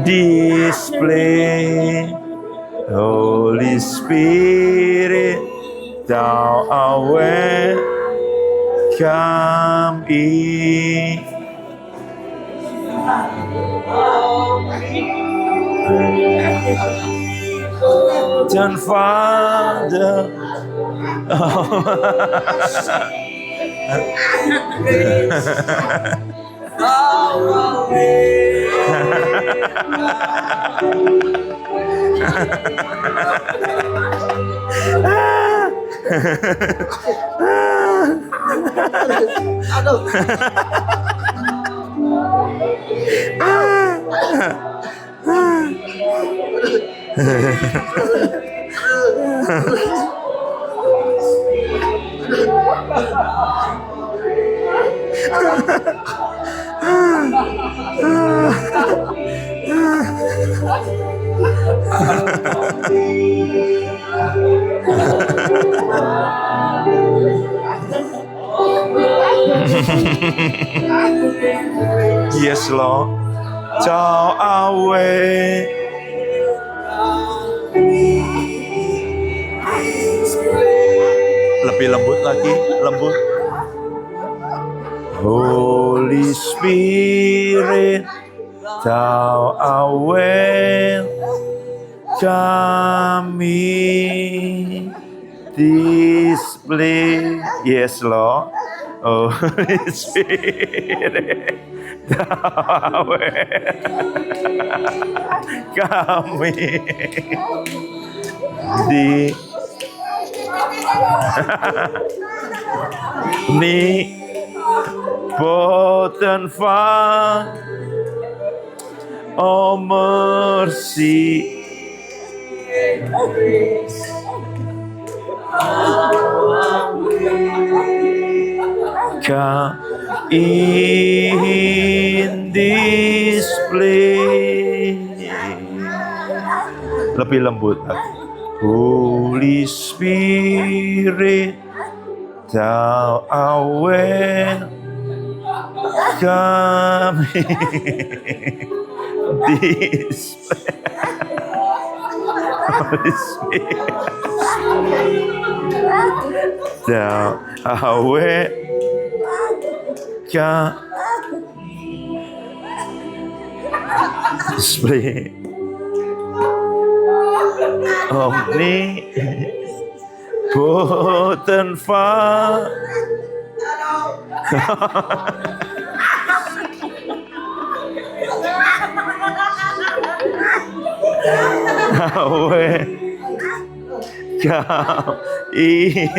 display. Holy Spirit, thou art welcome in. John Father, yes Lord, thou art welcome. Lebih lembut lagi, lembut. Holy Spirit, thou art welcome in this place. Yes, Lord. Holy Spirit, thou art welcome in di Omnipotent Father, oh mercy, come in this place. Lebih lembut. Holy Spirit, thou art welcome in this place. Holy Spirit, thou art welcome in this place. Omnipotent Father, welcome in.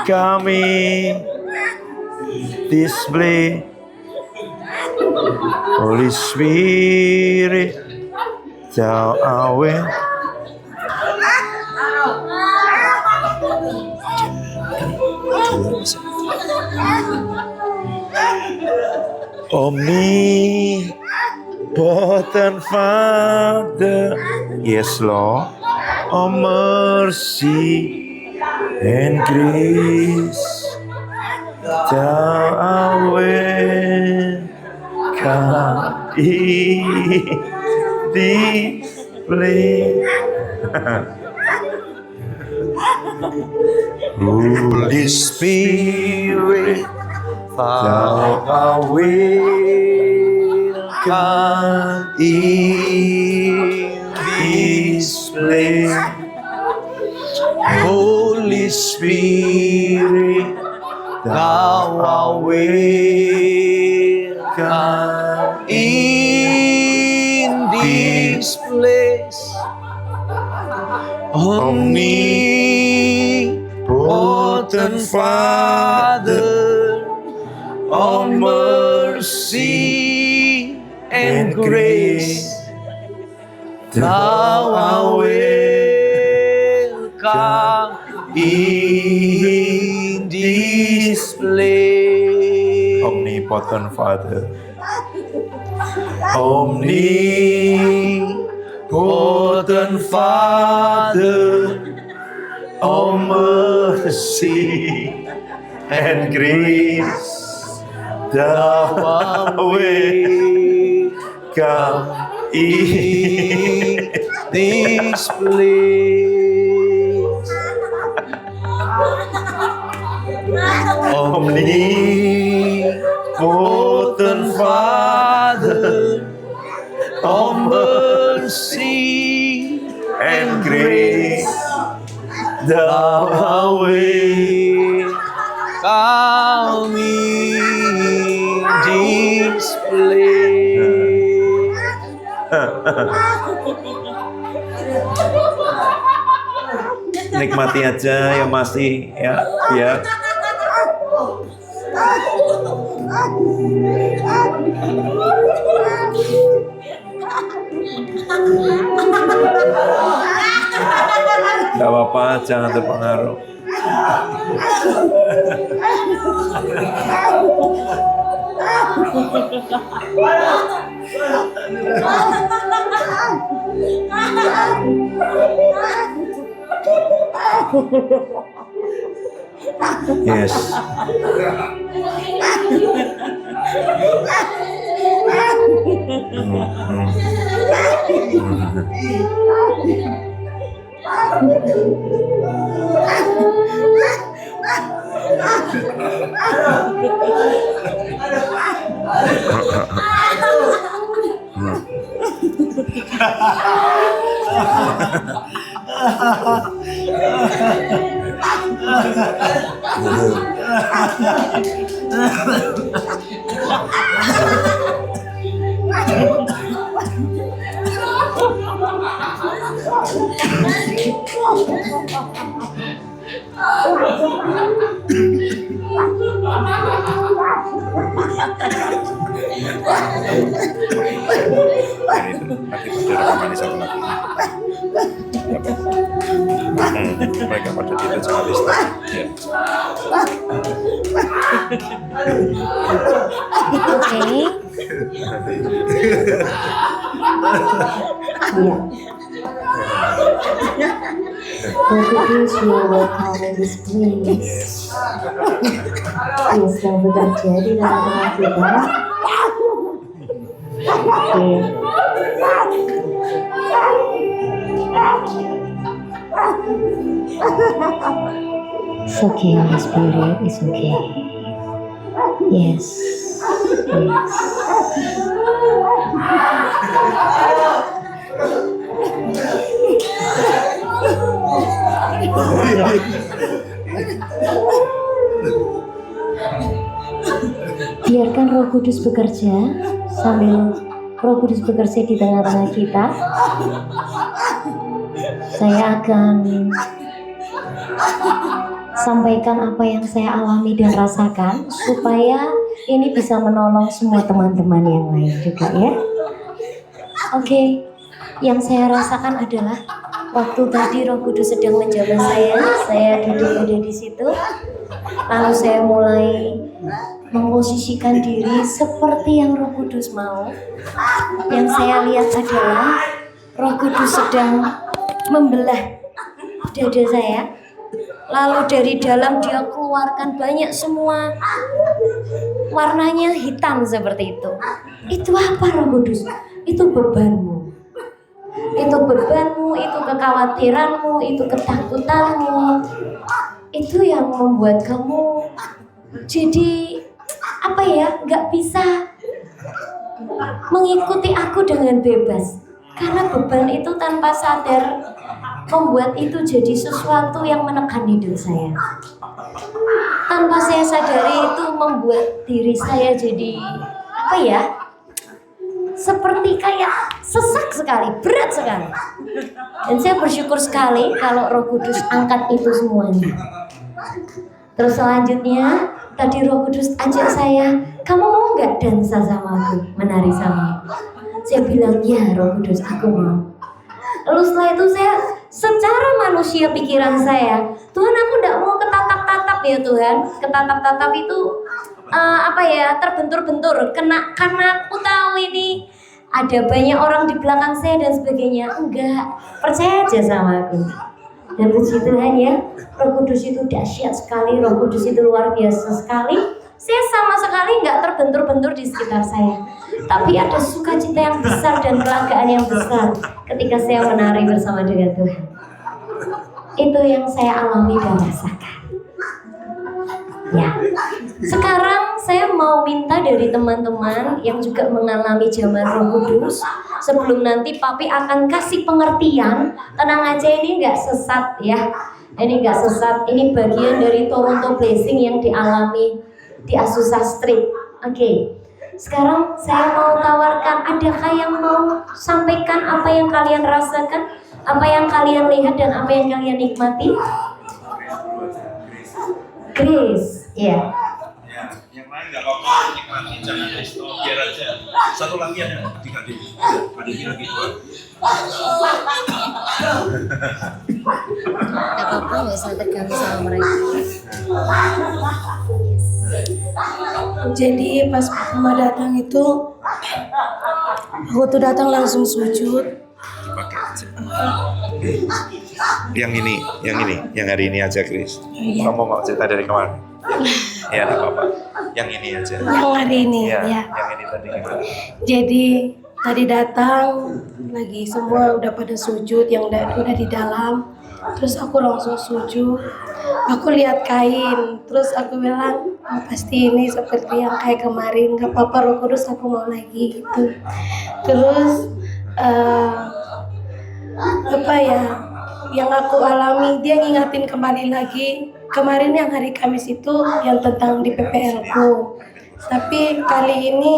Kami display Holy Spirit, thou art welcome. Omnipotent Father, yes Lord, oh mercy and grace, thou art welcome in this place. Holy Spirit, thou art welcome in this place. Holy Spirit, thou art welcome in this place. Omnipotent Father, of mercy and grace, thou art welcome in this place. Omnipotent Father, omnipotent Holy Father, oh mercy and grace, thou way come in this place. Omnipotent Father, oh mercy and grace, thou way come in this place. Nikmati aja yang masih ya. Gak apa-apa, jangan terpengaruh. Yes. Mereka pada tidak sekali Please, you will come in this place. Yang sedang bekerja di dalam kita. It's okay, Holy Spirit. It's okay. Yes. Yes. Biarkan Roh Kudus bekerja. Sambil Roh Kudus bekerja di tengah-tengah kita, saya akan sampaikan apa yang saya alami dan rasakan, supaya ini bisa menolong semua teman-teman yang lain juga ya. Oke, yang saya rasakan adalah waktu tadi Roh Kudus sedang menjamah saya duduk ada di situ, lalu saya mulai memposisikan diri seperti yang Roh Kudus mau. Yang saya lihat adalah Roh Kudus sedang membelah dada saya, lalu dari dalam dia keluarkan banyak semua warnanya hitam seperti itu. Itu apa Roh Kudus? Itu bebanmu. Itu bebanmu, itu kekhawatiranmu, itu ketakutanmu. Itu yang membuat kamu jadi apa ya, gak bisa mengikuti aku dengan bebas. Karena beban itu tanpa sadar membuat itu jadi sesuatu yang menekan hidup saya. Tanpa saya sadari itu membuat diri saya jadi apa ya, seperti kayak sesak sekali, berat sekali. Dan saya bersyukur sekali kalau Roh Kudus angkat itu semuanya. Terus selanjutnya tadi Roh Kudus ajak saya, kamu mau gak dansa sama aku, menari sama aku? Saya bilang, ya Roh Kudus, aku mau. Lalu setelah itu saya secara manusia pikiran saya, Tuhan aku gak mau ketatap-tatap ya Tuhan. Ketatap-tatap itu apa ya, terbentur-bentur karena aku tahu ini ada banyak orang di belakang saya dan sebagainya. Enggak, percaya aja sama aku. Dan puji Tuhan ya, Roh Kudus itu dahsyat sekali, Roh Kudus itu luar biasa sekali. Saya sama sekali nggak terbentur-bentur di sekitar saya. Tapi ada sukacita yang besar dan kelegaan yang besar ketika saya menari bersama dengan Tuhan. Itu yang saya alami dan rasakan. Ya, sekarang saya mau minta dari teman-teman yang juga mengalami zaman Roh Kudus, sebelum nanti Papi akan kasih pengertian, tenang aja ini nggak sesat ya, ini nggak sesat, ini bagian dari Toronto Blessing yang dialami di Azusa Street. Oke, sekarang saya mau tawarkan, adakah yang mau sampaikan apa yang kalian rasakan, apa yang kalian lihat dan apa yang kalian nikmati? Grace, ya. Ya, yang lain nggak apa-apa, nikmati, jangan biar aja. Satu lagi ada tiga lagi dua. Gak apa-apa, nggak usah tegang sama mereka. Jadi pas pertama datang itu, aku tuh datang langsung sujud. Dipakai aja. Yang yang hari ini aja, Chris. Iya. Kamu mau cerita dari kemarin? Ya, nggak apa-apa. Yang ini aja. Yang hari ini, Ya, ya. yang ini tadi gimana? Jadi tadi datang lagi semua udah pada sujud, yang udah di dalam. Terus aku langsung sujud. Aku lihat kain, terus aku bilang, oh, pasti ini seperti yang kayak kemarin. Gak apa-apa, Roh Kudus, aku mau lagi gitu. Terus apa ya? Yang aku alami, dia ngingatin kembali lagi kemarin yang hari Kamis itu yang tentang di PPL ku. Tapi kali ini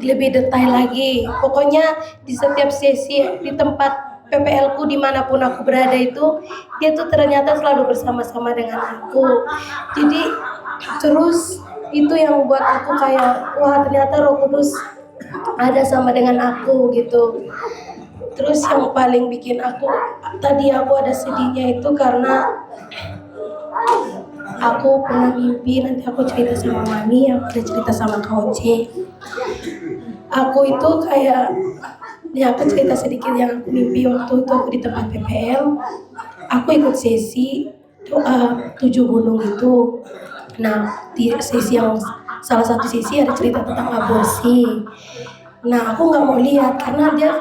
lebih detail lagi. Pokoknya di setiap sesi di tempat PPL ku dimanapun aku berada itu, dia tuh ternyata selalu bersama-sama dengan aku. Jadi terus itu yang buat aku kayak, wah ternyata Roh Kudus ada sama dengan aku gitu. Terus yang paling bikin aku ada sedihnya itu karena aku pernah mimpi, nanti aku cerita sama Mami, aku ada cerita sama Kak Oce. Aku itu kayak, ya aku cerita sedikit yang aku mimpi waktu itu aku di tempat PPL. Aku ikut sesi doa 7 gunung itu. Nah di sesi yang salah satu sesi ada cerita tentang aborsi. Nah aku nggak mau lihat karena dia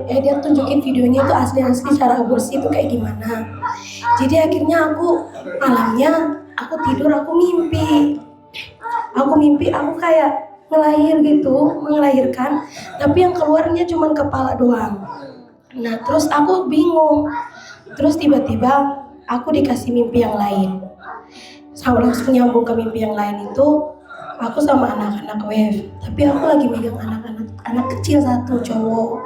dia tunjukin videonya itu asli-asli cara aborsi itu kayak gimana. Jadi akhirnya aku malamnya aku tidur, aku mimpi aku kayak melahirkan, tapi yang keluarnya cuma kepala doang. Nah terus aku bingung, terus tiba-tiba aku dikasih mimpi yang lain. Saya langsung nyambung ke mimpi yang lain itu, aku sama anak-anak wave, tapi aku lagi megang anak kecil satu cowok.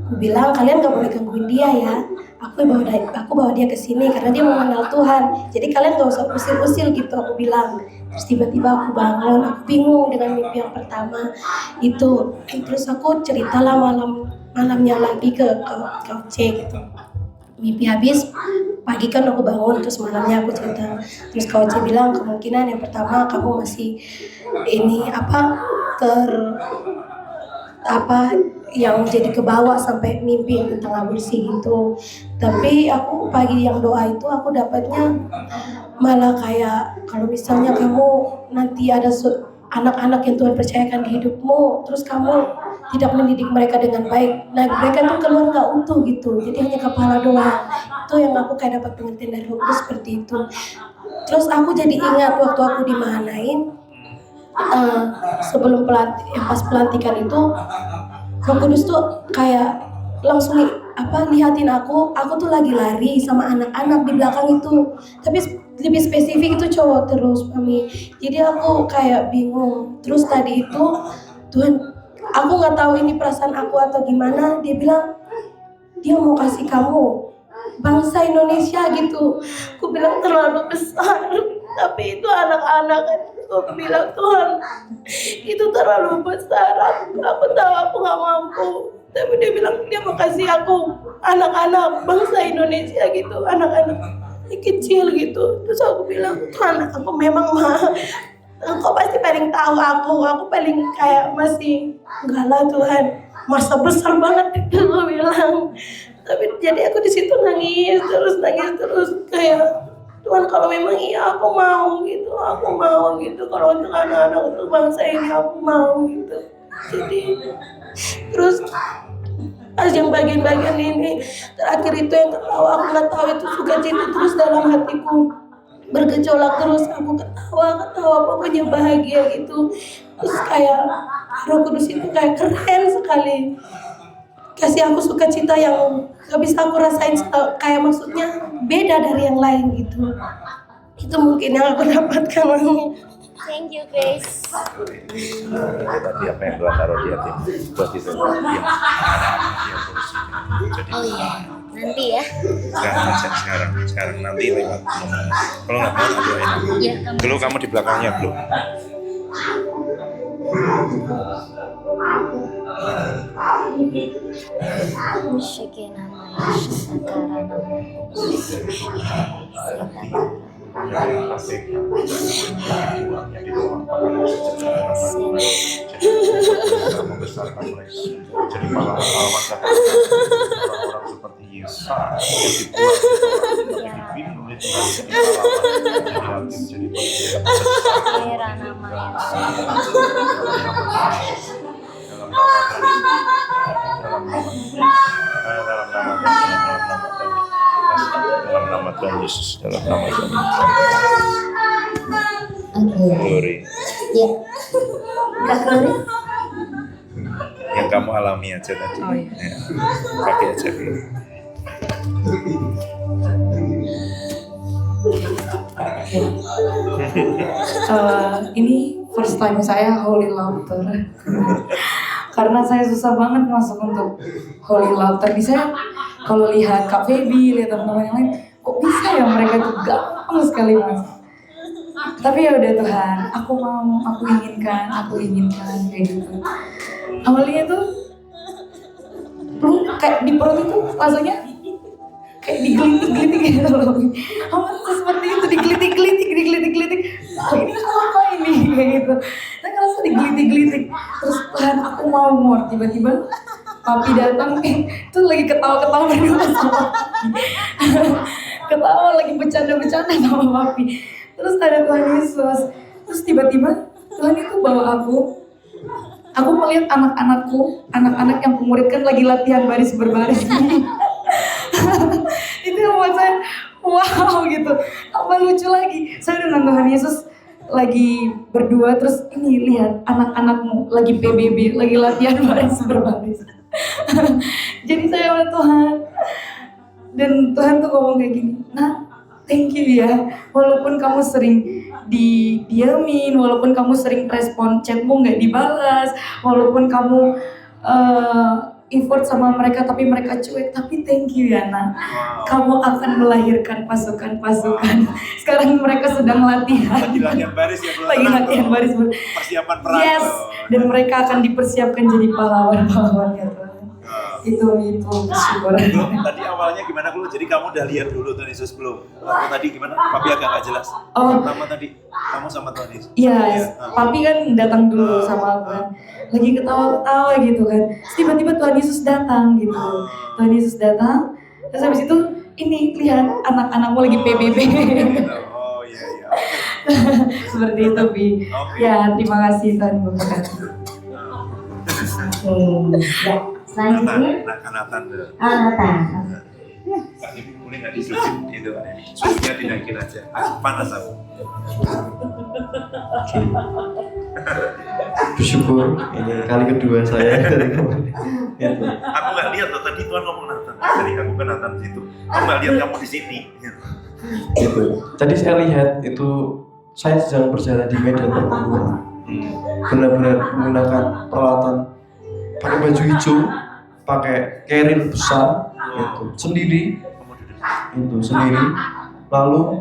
Aku bilang kalian gak boleh gangguin dia ya. Aku bawa dia ke sini karena dia mau mengenal Tuhan. Jadi kalian gak usah usil-usil gitu, aku bilang. Terus tiba-tiba aku bangun, aku bingung dengan mimpi yang pertama itu. Terus aku ceritalah malamnya lagi ke C gitu. Mimpi habis, pagi kan aku bangun, terus malamnya aku cerita. Terus Kak Oce bilang kemungkinan yang pertama kamu masih yang jadi kebawa sampai mimpi tentang aborsi gitu. Tapi aku pagi yang doa itu aku dapatnya malah kayak kalau misalnya kamu nanti ada anak-anak yang Tuhan percayakan di hidupmu, terus kamu tidak mendidik mereka dengan baik, nah mereka tuh keluar nggak utuh gitu, jadi hanya kepala doang. Itu yang aku kayak dapat pengertian dari Roh Kudus seperti itu. Terus aku jadi ingat waktu aku dimanain sebelum pas pelantikan itu, Roh Kudus tuh kayak langsung lihatin aku tuh lagi lari sama anak-anak di belakang itu, tapi lebih spesifik itu cowok terus Mami. Jadi aku kayak bingung. Terus tadi itu Tuhan, aku nggak tahu ini perasaan aku atau gimana, dia bilang dia mau kasih kamu bangsa Indonesia gitu. Aku bilang terlalu besar, tapi itu anak-anak. Aku bilang Tuhan itu terlalu besar, aku tahu aku nggak mampu, tapi dia bilang dia mau kasih aku anak-anak bangsa Indonesia gitu, anak-anak kecil gitu. Terus aku bilang Tuhan, aku memang Engkau pasti paling tahu aku paling kayak masih enggak lah Tuhan, masa besar banget itu gue bilang. Tapi jadi aku di situ nangis terus kayak Tuhan kalau memang iya aku mau gitu kalau untuk anak-anak untuk bangsa ini aku mau gitu. Jadi terus pas yang bagian-bagian ini terakhir itu yang ketawa, aku nggak tahu itu sukacita terus dalam hatiku bergejolak terus, aku ketawa pokoknya bahagia gitu. Terus kayak Roh Kudus itu kayak keren sekali, kasih aku sukacita yang gak bisa aku rasain, kayak maksudnya beda dari yang lain gitu. Itu mungkin yang aku dapatkan. Thank you Grace. Tadi apa yang Tuhan taruh di hati buat itu dia jadi Oh iya, nanti ya. sekarang nanti lewat kalau nggak mau doain aku. Ya, Dulu kamu di belakangnya belum. Membesarkan mereka jadi pahlawan-pahlawan orang seperti Yesus yang dibuat oleh Tuhan jadi dalam nama Tuhan Yesus, dalam nama Tuhan Yesus. Glory. Ya. Kak Glory? Yang kamu alami aja tadi. Oh, iya. Ya, pakai aja dulu. Ini first time saya Holy Laughter. Karena saya susah banget masuk untuk Holy Laughter. Bisa kalau lihat Kak Feby, lihat teman-teman yang lain, kok bisa ya mereka tuh gampang sekali masuk. Tapi ya udah Tuhan, aku mau, aku inginkan kayak gitu. Awalnya tuh lu kayak di perut itu rasanya kayak digelitik-gelitik gitu loh. Awalnya tuh seperti itu, digelitik-gelitik. Oh ini apa ini kayak gitu. Saya ngerasa digelitik-gelitik. Terus Tuhan aku mau tiba-tiba papi datang tuh lagi ketawa-ketawa berdua sama papi. Ketawa lagi bercanda-bercanda sama papi. Terus ada Tuhan Yesus. Terus tiba-tiba Tuhan itu bawa aku melihat anak-anakku, anak-anak yang penguritkan lagi latihan baris berbaris. Itu yang buat saya wow gitu. Apa lucu lagi, saya dengan Tuhan Yesus lagi berdua, terus ini lihat anak-anakmu lagi PBB, lagi latihan baris berbaris. Jadi saya sama Tuhan, dan Tuhan tuh ngomong kayak gini, nah thank you ya, walaupun kamu sering didiamin, walaupun kamu sering respon chatmu nggak dibalas, walaupun kamu effort sama mereka tapi mereka cuek, tapi thank you ya nak, kamu akan melahirkan pasukan-pasukan. Sekarang mereka sedang latihan. Lagi latihan baris ya, Lagi latihan baris. Persiapan perang. Yes, dan mereka akan dipersiapkan jadi pahlawan-pahlawan ya Tuhan. Itu bersyukur. Tadi awalnya gimana dulu? Jadi kamu udah lihat dulu Tuhan Yesus belum? Waktu tadi gimana? Papi agak nggak jelas. Oh. Pertama tadi kamu sama Tuhan Yesus. Iya, papi kan datang dulu sama aku kan, lagi ketawa-ketawa gitu kan. Terus tiba-tiba Tuhan Yesus datang gitu. Tuhan Yesus datang, terus habis itu ini lihat anak-anakmu lagi PBB. Oh iya. Seperti itu, Pi. Ya, terima kasih Tuhan memberkati. Ya. Selanjutnya Nathan. Nathan. Tadi boleh nggak disusun itu kan ini. Susunya dinaikin aja. Panas aku. Bersyukur ini kali kedua saya dari kemarin. Gitu. Aku nggak lihat loh, tadi Tuhan ngomong Nathan. Jadi aku ke Nathan situ. Aku nggak lihat kamu di sini. Gitu. Tadi saya lihat itu saya sedang berjalan di medan pertempuran. Benar-benar menggunakan peralatan, pakai baju hijau, pakai carrier besar, gitu, sendiri, lalu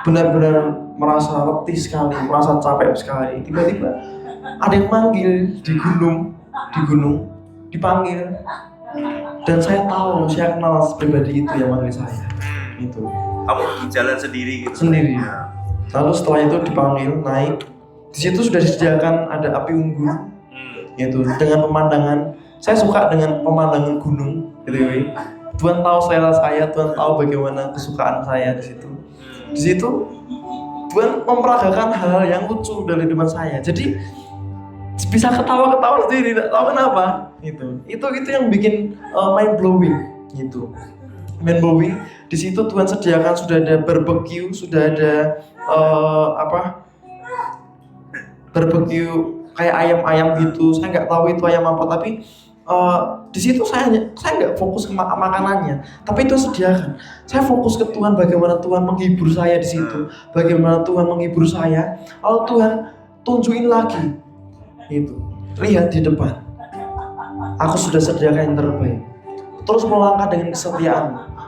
benar-benar merasa letih sekali, merasa capek sekali. Tiba-tiba ada yang manggil di gunung, dipanggil, dan saya tahu, saya kenal pribadi itu yang manggil saya. Itu. Kamu jalan sendiri gitu. Sendiri. Lalu setelah itu dipanggil naik. Di situ sudah disediakan ada api unggun. Gitu. Dengan pemandangan, saya suka dengan pemandangan gunung, gitu. Tuhan tahu selera saya, Tuhan tahu bagaimana kesukaan saya di situ. Di situ Tuhan memperagakan hal yang lucu dari depan saya. Jadi bisa ketawa-ketawa sendiri, tidak tahu kenapa. Itu yang bikin mind blowing, gitu. Mind blowing. Di situ Tuhan sediakan sudah ada barbecue, sudah ada barbecue kayak ayam-ayam gitu. Saya nggak tahu itu ayam apa, tapi di situ saya nggak fokus ke makanannya, tapi itu sediakan. Saya fokus ke Tuhan, bagaimana Tuhan menghibur saya di situ, bagaimana Tuhan menghibur saya. Lalu Tuhan tunjukin lagi, lihat di depan, aku sudah sediakan yang terbaik. Terus melangkah dengan kesetiaan,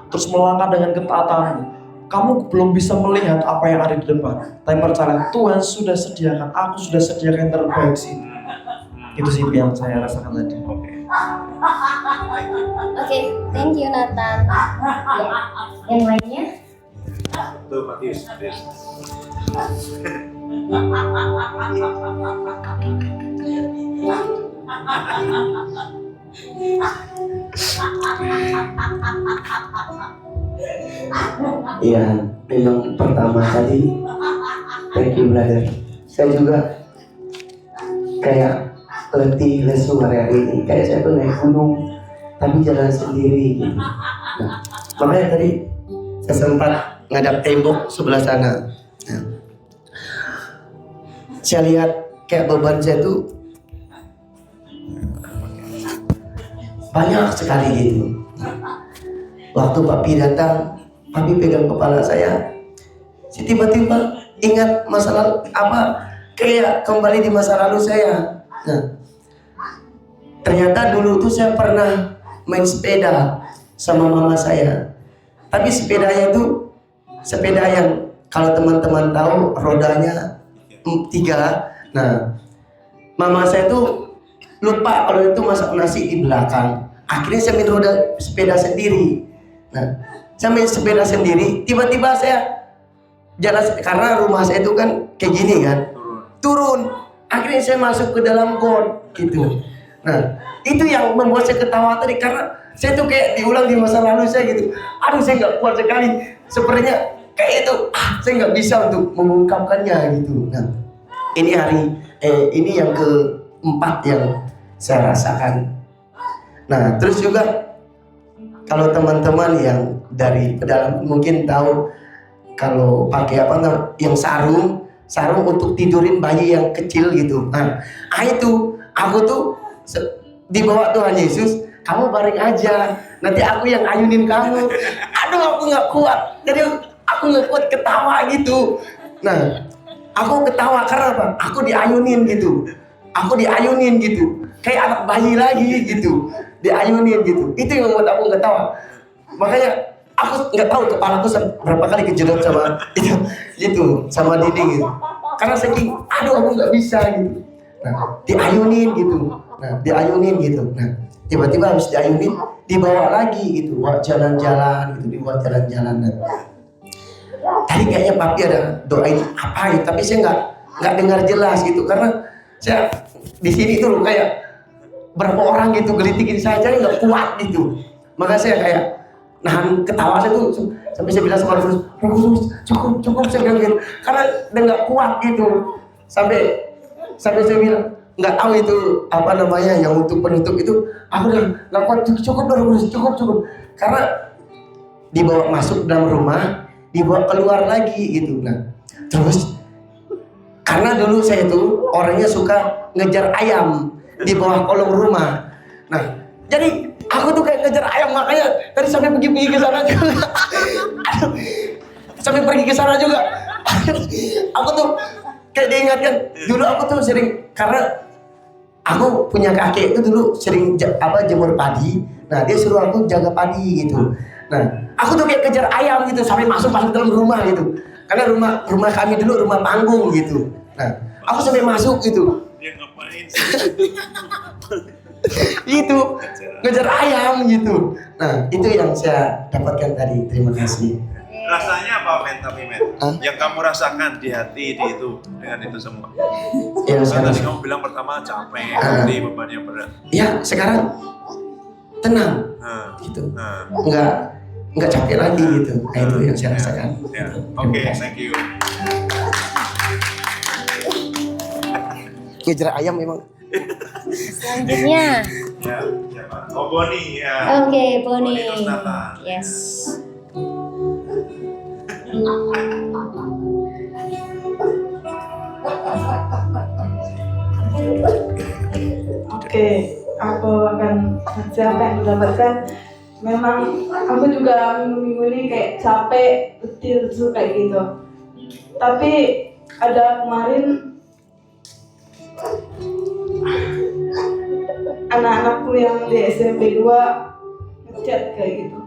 terus melangkah dengan ketaatanmu. Kamu belum bisa melihat apa yang ada di depan, tapi percaya Tuhan sudah sediakan, aku sudah sediakan yang terbaik sih. Itu sih yang saya rasakan tadi. Oke, thank you Nathan. Yang lainnya? Tuh Matius. Iya, memang pertama tadi, thank you brother. Saya juga kayak letih lesu hari ini. Kayak saya tuh naik gunung, tapi jalan sendiri gitu. Nah, makanya tadi saya sempat ngadap tembok sebelah sana. Nah, saya lihat kayak beban saya tuh banyak sekali gitu. Waktu Papi datang, Papi pegang kepala saya tiba-tiba ingat masa lalu, kayak kembali di masa lalu saya. Nah, ternyata dulu tuh saya pernah main sepeda sama mama saya. Tapi sepedanya itu sepeda yang kalau teman-teman tahu rodanya 3. Nah, mama saya tuh lupa kalau itu masak nasi di belakang. Akhirnya saya main sepeda sendiri. Nah, saya main sepeda sendiri, tiba-tiba saya jalan, karena rumah saya itu kan kayak gini kan, turun. Akhirnya saya masuk ke dalam got gitu. Nah, itu yang membuat saya ketawa tadi, karena saya tuh kayak diulang di masa lalu saya gitu. Aduh, saya nggak kuat sekali. Sepertinya kayak itu, saya nggak bisa untuk mengungkapkannya gitu. Nah, ini yang keempat yang saya rasakan. Nah, terus juga kalau teman-teman yang dari pedalaman mungkin tahu, kalau pakai yang sarung untuk tidurin bayi yang kecil gitu. Nah, itu aku tuh dibawa Tuhan Yesus, kamu baring aja, nanti aku yang ayunin kamu. Aduh, aku nggak kuat, jadi aku nggak kuat ketawa gitu. Nah, aku ketawa karena apa? Aku diayunin gitu, kayak anak bayi lagi gitu, diayunin gitu. Itu yang membuat aku ketawa. Makanya aku nggak tahu kepalaku berapa kali kejedot sama itu sama dinding gitu. Karena saking aku nggak bisa gitu. Nah, diayunin gitu. Nah, tiba-tiba habis diayunin dibawa lagi gitu, buat jalan-jalan gitu, dibuat jalan-jalan. Tadi kayaknya Papi ada doain apa gitu, tapi saya nggak dengar jelas gitu, karena saya di sini tuh kayak berapa orang gitu gelitikin saya, jadi nggak kuat gitu. Maka saya kayak nahan ketawa saya tuh sampai saya bilang sama Roh Kudus, cukup saya bilang gitu, karena udah nggak kuat gitu. Sampai saya bilang nggak tahu itu apa namanya yang untuk penutup itu, aku udah nggak kuat, cukup, karena dibawa masuk dalam rumah, dibawa keluar lagi gitu. Nah, terus karena dulu saya tuh orangnya suka ngejar ayam di bawah kolong rumah. Nah, jadi aku tuh kayak ngejar ayam, makanya tadi sampai pergi ke sana juga. Aku tuh kayak diingatkan, dulu aku tuh sering, karena aku punya kakek itu dulu sering jemur padi. Nah, dia suruh aku jaga padi gitu. Nah, aku tuh kayak kejar ayam gitu sampai masuk dalam rumah gitu. Karena rumah kami dulu rumah panggung gitu. Nah, aku sampai masuk gitu. Dia ngapain Itu ngejar ayam gitu. Nah, itu yang saya dapatkan tadi. Terima kasih. Rasanya apa, men? Yang kamu rasakan di hati di itu dengan itu semua? Ya Kan sekarang, tadi kamu bilang pertama capek, nanti bebannya berat. ya sekarang tenang Nah, gitu, nah, nggak capek lagi gitu. Nah, itu yang saya rasakan. ya. Oke, thank you. Ngejar ayam memang. Selanjutnya, Ya, siapa? Oh, Boni ya. oke, Boni. Kosnata. Yes. Oke, aku akan kasih apa yang kudapatkan. Memang aku juga minggu-minggu ini kayak capek, betul kayak gitu. Tapi ada kemarin anak-anakku yang di SMP 2 ngechat kayak gitu.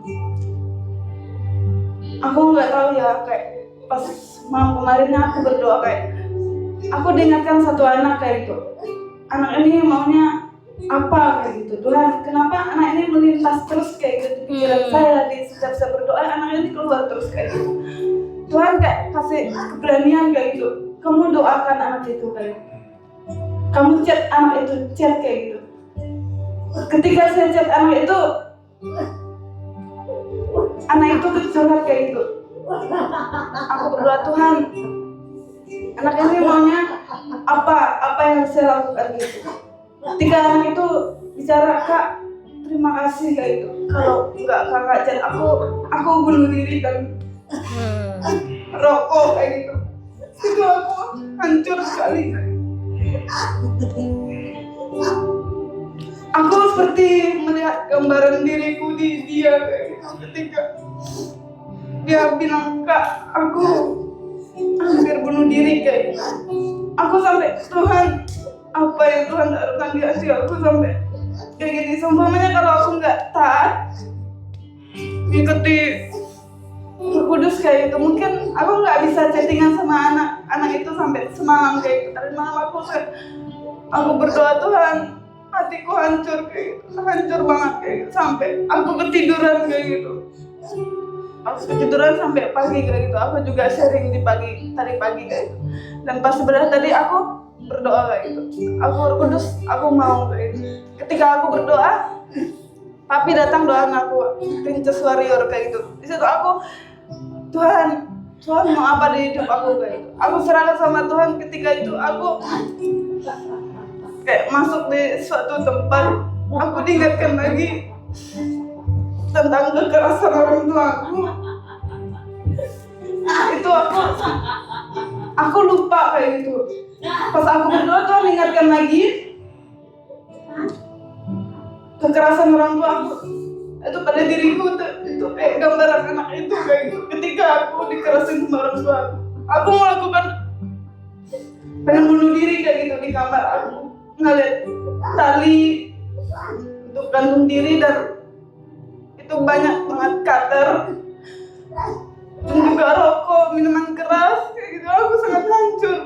Aku nggak tahu ya, kayak pas malam kemarin aku berdoa kayak aku diingatkan satu anak kayak gitu. Anak ini maunya apa kayak gitu. Tuhan, kenapa anak ini melintas terus kayak gitu di pikiran saya di setiap saya berdoa anak ini keluar terus kayak gitu. Tuhan kayak kasih keberanian kayak gitu. Kamu doakan anak itu kayak gitu. Kamu chat anak itu, chat kayak gitu. Ketika saya chat anak itu curhat kayak gitu. Aku berdoa, Tuhan, anak ini maunya apa yang saya lakukan gitu. Ketika anak itu bicara, Kak, terima kasih kayak gitu. Kalau enggak kakak chat aku bunuh diri dan rokok kayak gitu. Itu aku hancur sekali. Aku seperti melihat gambaran diriku di dia kayak gitu. Ketika dia bilang, Kak, aku hampir bunuh diri kayak gitu. Aku sampai, Tuhan, apa yang Tuhan taruhkan di hati aku sampai kayak gini. Seumpamanya kalau aku nggak taat mengikuti Roh Kudus kayak gitu, mungkin aku nggak bisa chattingan sama anak itu sampai semalam kayak gitu. Tadi malam aku berdoa, Tuhan, hatiku hancur kayak gitu, hancur banget kayak gitu. Sampai aku ketiduran kayak gitu. Aku ketiduran sampai pagi kayak gitu. Aku juga sharing di tadi pagi kayak gitu. Dan pas sebenarnya tadi aku berdoa kayak gitu. Aku Roh Kudus, aku mau kayak gitu. Ketika aku berdoa, Papi datang doain aku, Princess Warrior kayak gitu. Di situ aku, Tuhan mau apa di hidup aku kayak gitu. Aku serahkan sama Tuhan. Ketika itu aku kayak masuk di suatu tempat, aku diingatkan lagi tentang kekerasan orang tua aku. Itu aku lupa kayak gitu. Pas aku berdoa, Tuhan ingatkan lagi kekerasan orang tua aku. Itu pada diriku itu kayak gambaran anak itu kayak gitu. Ketika aku dikerasin sama orang tua aku melakukan pengen bunuh diri kayak gitu di kamar. Aku ngeliat tali untuk gantung diri dan itu banyak banget cutter dan juga rokok, minuman keras kayak gitu. Aku sangat hancur.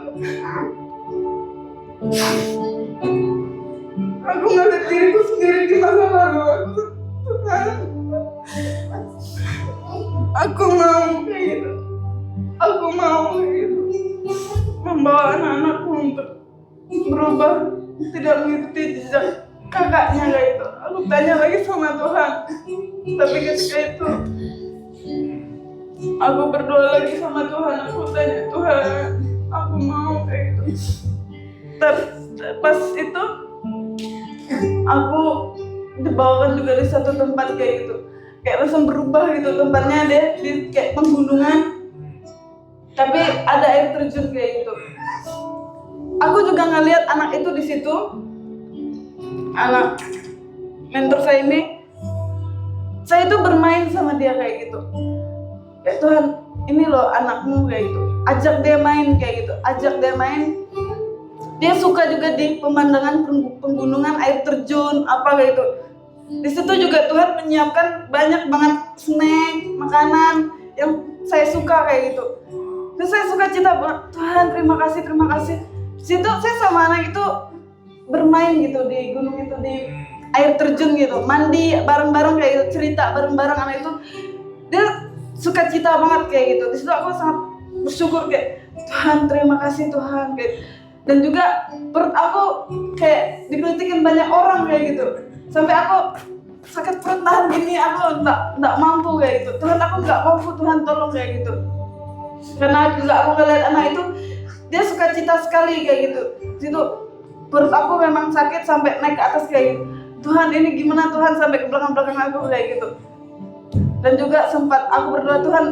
Aku ngeliat diriku sendiri di masa lalu. Aku mau kayak gitu. Aku mau kayak gitu. Membawa anak-anakku untuk berubah, tidak mengikuti jejak kakaknya kayak itu. Aku tanya lagi sama Tuhan. Tapi ketika itu aku berdoa lagi sama Tuhan. Aku tanya, Tuhan, aku mau kayak gitu. Pas itu aku dibawakan juga di satu tempat kayak gitu. Kayak langsung berubah gitu tempatnya deh, di kayak penggunungan. Tapi ada air terjun kayak gitu. Aku juga ngeliat anak itu di situ. Anak mentor saya ini, saya itu bermain sama dia kayak gitu. Kayak, Tuhan, ini loh anakmu kayak gitu. Ajak dia main kayak gitu. Ajak dia main. Dia suka juga di pemandangan penggunungan, air terjun, apa kayak gitu. Di situ juga Tuhan menyiapkan banyak banget snack, makanan yang saya suka kayak gitu. Terus saya suka cita banget, Tuhan terima kasih. Di situ saya sama anak itu bermain gitu di gunung itu, di air terjun gitu, mandi bareng-bareng kayak gitu, cerita bareng-bareng. Anak itu dia suka cita banget kayak gitu. Di situ aku sangat bersyukur kayak, Tuhan terima kasih Tuhan kayak. Dan juga perut aku kayak dikritikin banyak orang kayak gitu. Sampai aku sakit perut tahan gini, aku nggak mampu kayak gitu. Tuhan, aku nggak mampu, Tuhan tolong kayak gitu. Karena juga aku ngeliat anak itu, dia sukacita sekali kayak gitu. Situ perut aku memang sakit sampai naik ke atas kayak gitu. Tuhan, ini gimana Tuhan, sampai ke belakang-belakang aku kayak gitu. Dan juga sempat aku berdoa, Tuhan,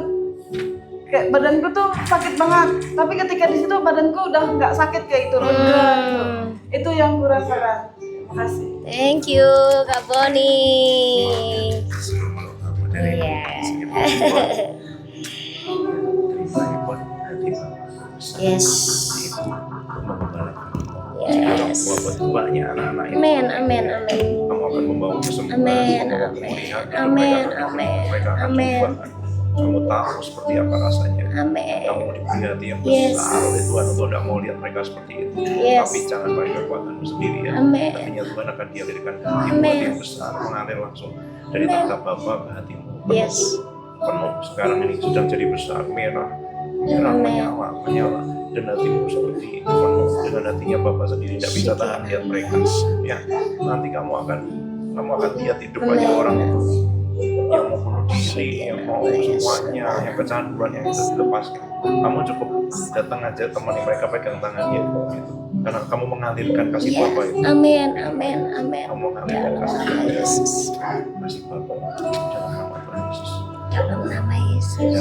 kayak badanku tuh sakit banget. Tapi ketika di situ badanku udah nggak sakit kayak gitu, lega gitu. Itu yang ku rasakan. Terima kasih. Thank you Kak Boni. Iya. Yes. Yes. Banyak anak-anak itu. Amin, amin, amin. Kamu akan membawa kesembuhan. Amin, Kamu akan amin. melihat Amin, mereka, amin. mereka akan Amin. coba. Kamu tahu seperti apa rasanya. Amin. Kamu diberi hati yang Yes. besar oleh Tuhan untuk tidak mau lihat mereka seperti itu. Yes. Tapi jangan pakai kekuatanmu sendiri ya. Amin. Artinya Tuhan akan dialirkan hati Amin. yang besar, mengalir langsung dari Amin. tangkap Bapa ke hatimu. Yes. Penuh sekarang ini sedang jadi besar, merah, Amin. menyala, dan hatimu seperti penuh dengan hatinya Bapa sendiri, tidak bisa tahan lihat mereka. Ya, nanti kamu akan lihat hidup banyak orang itu yang mau bunuh diri, yang mau semuanya, yang kecanduan yang itu dilepaskan. Kamu cukup datang aja, temani mereka, pegang tangannya gitu. Karena kamu mengalirkan kasih Iya. Bapa itu. Amin, amin, amin. Kamu mengalirkan Dalam kasih nama Yesus. Bapa dalam nama Tuhan Yesus. Dalam nama Yesus.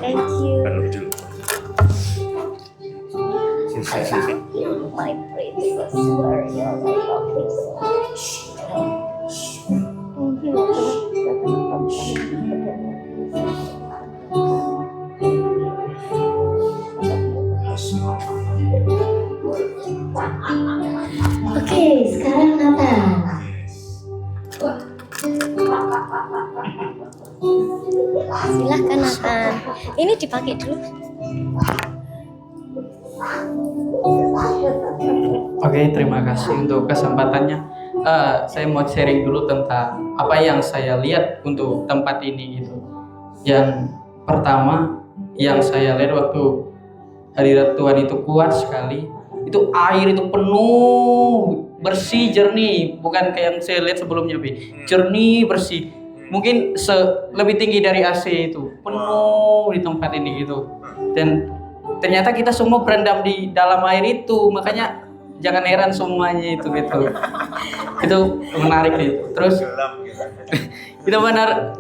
Thank you. Dan lebih dulu. My pretty sister, I love you so much. Oke, sekarang Nathan. Silahkan Nathan. Ini dipakai dulu. Oke, terima kasih untuk kesempatannya. Saya mau sharing dulu tentang apa yang saya lihat untuk tempat ini gitu. Yang pertama yang saya lihat waktu hadirat Tuhan itu kuat sekali. Itu air itu penuh, bersih, jernih, bukan kayak yang saya lihat sebelumnya, Bi. Jernih, bersih. Mungkin lebih tinggi dari AC itu. Penuh di tempat ini gitu. Dan ternyata kita semua berendam di dalam air itu, makanya jangan heran semuanya itu gitu. Itu menarik gitu. Terus itu benar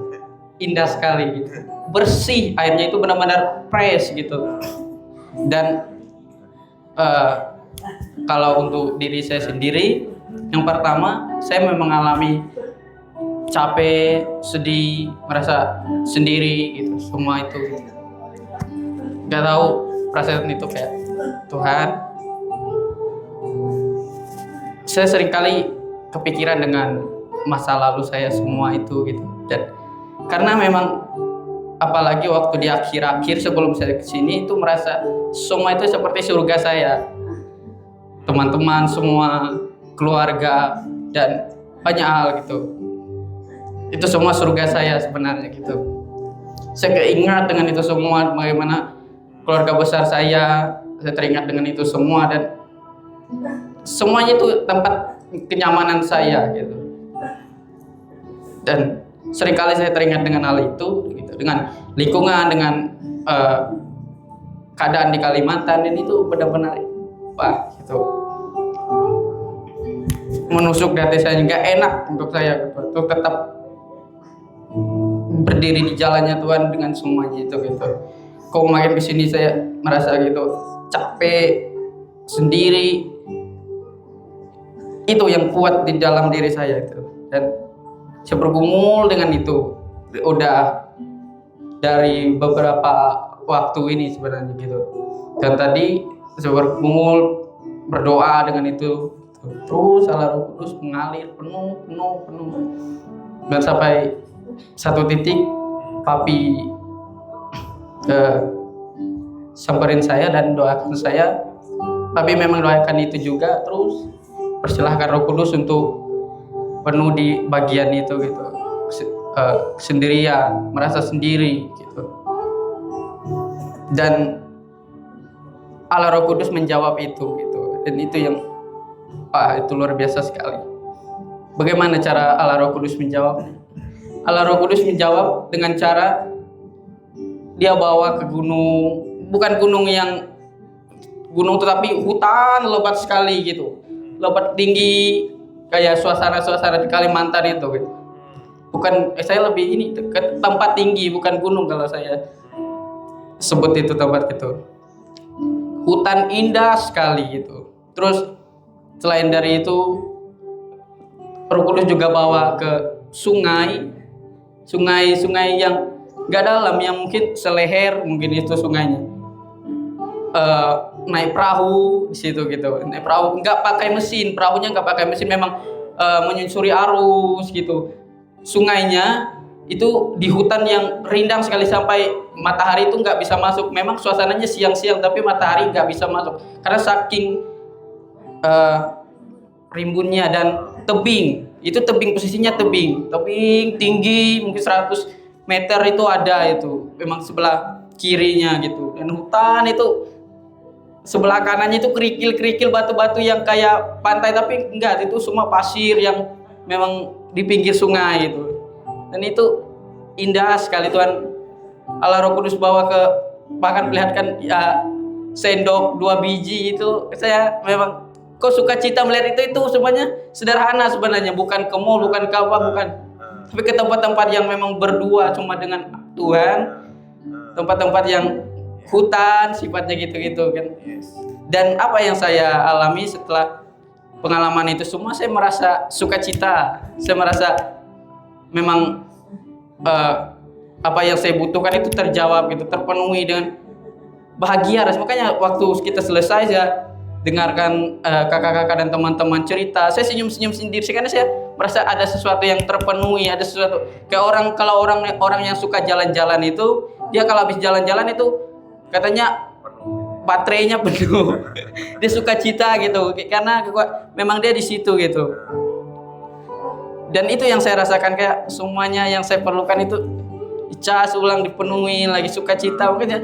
indah sekali gitu. Bersih, airnya itu benar-benar fresh gitu. Dan kalau untuk diri saya sendiri, yang pertama saya memang mengalami capek, sedih, merasa sendiri gitu, semua itu. Gak tahu perasaan itu kayak Tuhan. Saya seringkali kepikiran dengan masa lalu saya semua itu gitu. Dan karena memang apalagi waktu di akhir-akhir sebelum saya kesini itu merasa semua itu seperti surga saya. Teman-teman semua, keluarga, dan banyak hal gitu. Itu semua surga saya sebenarnya gitu. Saya keingat dengan itu semua, bagaimana keluarga besar saya teringat dengan itu semua, dan semuanya itu tempat kenyamanan saya gitu. Dan seringkali saya teringat dengan hal itu gitu, dengan lingkungan, dengan keadaan di Kalimantan, dan itu benar-benar gitu, menusuk di hati saya. Nggak enak untuk saya gitu, untuk tetap berdiri di jalannya Tuhan dengan semuanya itu gitu. Kok makin kesini saya merasa gitu capek sendiri. Itu yang kuat di dalam diri saya itu, dan saya bergumul dengan itu udah dari beberapa waktu ini sebenarnya gitu. Dan tadi saya bergumul berdoa dengan itu, terus Allah Roh Kudus mengalir penuh. Dan sampai satu titik Papi samperin saya dan doakan saya. Papi memang doakan itu juga, terus persilahkan Roh Kudus untuk penuh di bagian itu gitu. Sendirian, merasa sendiri gitu. Dan Allah Roh Kudus menjawab itu gitu. Dan itu yang itu luar biasa sekali. Bagaimana cara Allah Roh Kudus menjawab? Allah Roh Kudus menjawab dengan cara dia bawa ke gunung, bukan gunung yang gunung tetapi hutan lebat sekali gitu, lebat tinggi kayak suasana di Kalimantan itu gitu. Bukan saya lebih ini ke tempat tinggi, bukan gunung kalau saya sebut itu tempat gitu. Hutan indah sekali gitu. Terus selain dari itu Roh Kudus juga bawa ke sungai yang gak dalam, yang mungkin seleher mungkin itu sungainya. Naik perahu di situ gitu, naik perahu nggak pakai mesin, perahunya nggak pakai mesin, memang menyusuri arus gitu. Sungainya itu di hutan yang rindang sekali sampai matahari itu nggak bisa masuk. Memang suasananya siang-siang tapi matahari nggak bisa masuk karena saking rimbunnya. Dan tebing, itu tebing, posisinya tebing tinggi mungkin 100 meter itu ada, itu memang sebelah kirinya gitu. Dan hutan itu sebelah kanannya itu kerikil-kerikil batu-batu yang kayak pantai, tapi enggak, itu semua pasir yang memang di pinggir sungai itu. Dan itu indah sekali. Tuhan Allah Roh Kudus bawa ke, bahkan perlihatkan ya sendok 2 biji itu. Saya memang kok sukacita melihat itu semuanya sederhana sebenarnya, bukan ke mall, bukan ke apa, bukan, tapi ke tempat-tempat yang memang berdua cuma dengan Tuhan, tempat-tempat yang hutan sifatnya gitu-gitu kan. Dan apa yang saya alami setelah pengalaman itu semua, saya merasa sukacita, saya merasa memang apa yang saya butuhkan itu terjawab gitu, terpenuhi dengan bahagia. Makanya waktu kita selesai, saya dengarkan kakak-kakak dan teman-teman cerita, saya senyum-senyum sendiri karena saya merasa ada sesuatu yang terpenuhi, ada sesuatu kayak kalau orang yang suka jalan-jalan itu, dia kalau habis jalan-jalan itu katanya baterainya penuh. Dia suka cita gitu karena memang dia di situ gitu. Dan itu yang saya rasakan, kayak semuanya yang saya perlukan itu dicas ulang, dipenuhi lagi sukacita. Makanya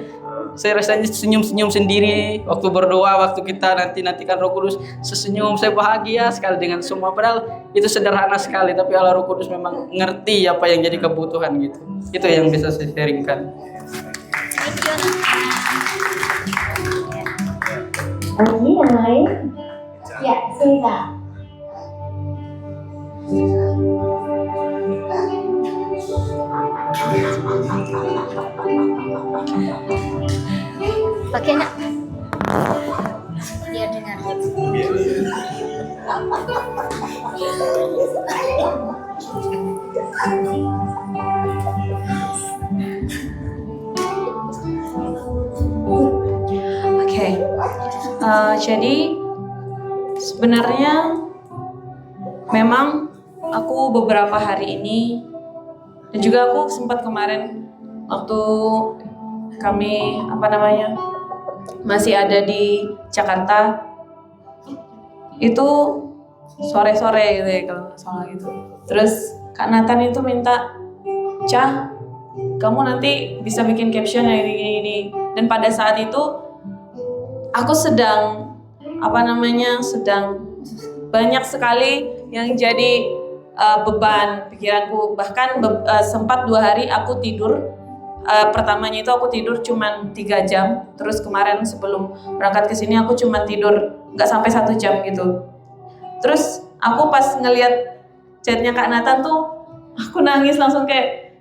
saya rasanya senyum-senyum sendiri waktu berdoa, waktu kita nantikan Roh Kudus, sesenyum, saya bahagia sekali dengan semua. Padahal itu sederhana sekali, tapi Allah Roh Kudus memang ngerti apa yang jadi kebutuhan gitu. Itu yang bisa saya sharingkan. Lagi yang lain? Ya, Sinta. Pakai nak dia dengar. Oke. Jadi sebenarnya memang aku beberapa hari ini, dan juga aku sempat kemarin waktu kami masih ada di Jakarta, itu sore-sore gitu ya kalau nggak salah gitu. Terus Kak Nathan itu minta, Cah, kamu nanti bisa bikin caption yang ini. Dan pada saat itu aku sedang banyak sekali yang jadi beban pikiranku. Bahkan sempat 2 hari aku tidur. Pertamanya itu aku tidur cuman 3 jam. Terus kemarin sebelum berangkat ke sini aku cuman tidur nggak sampai 1 jam gitu. Terus aku pas ngelihat chatnya Kak Nathan tuh, aku nangis langsung kayak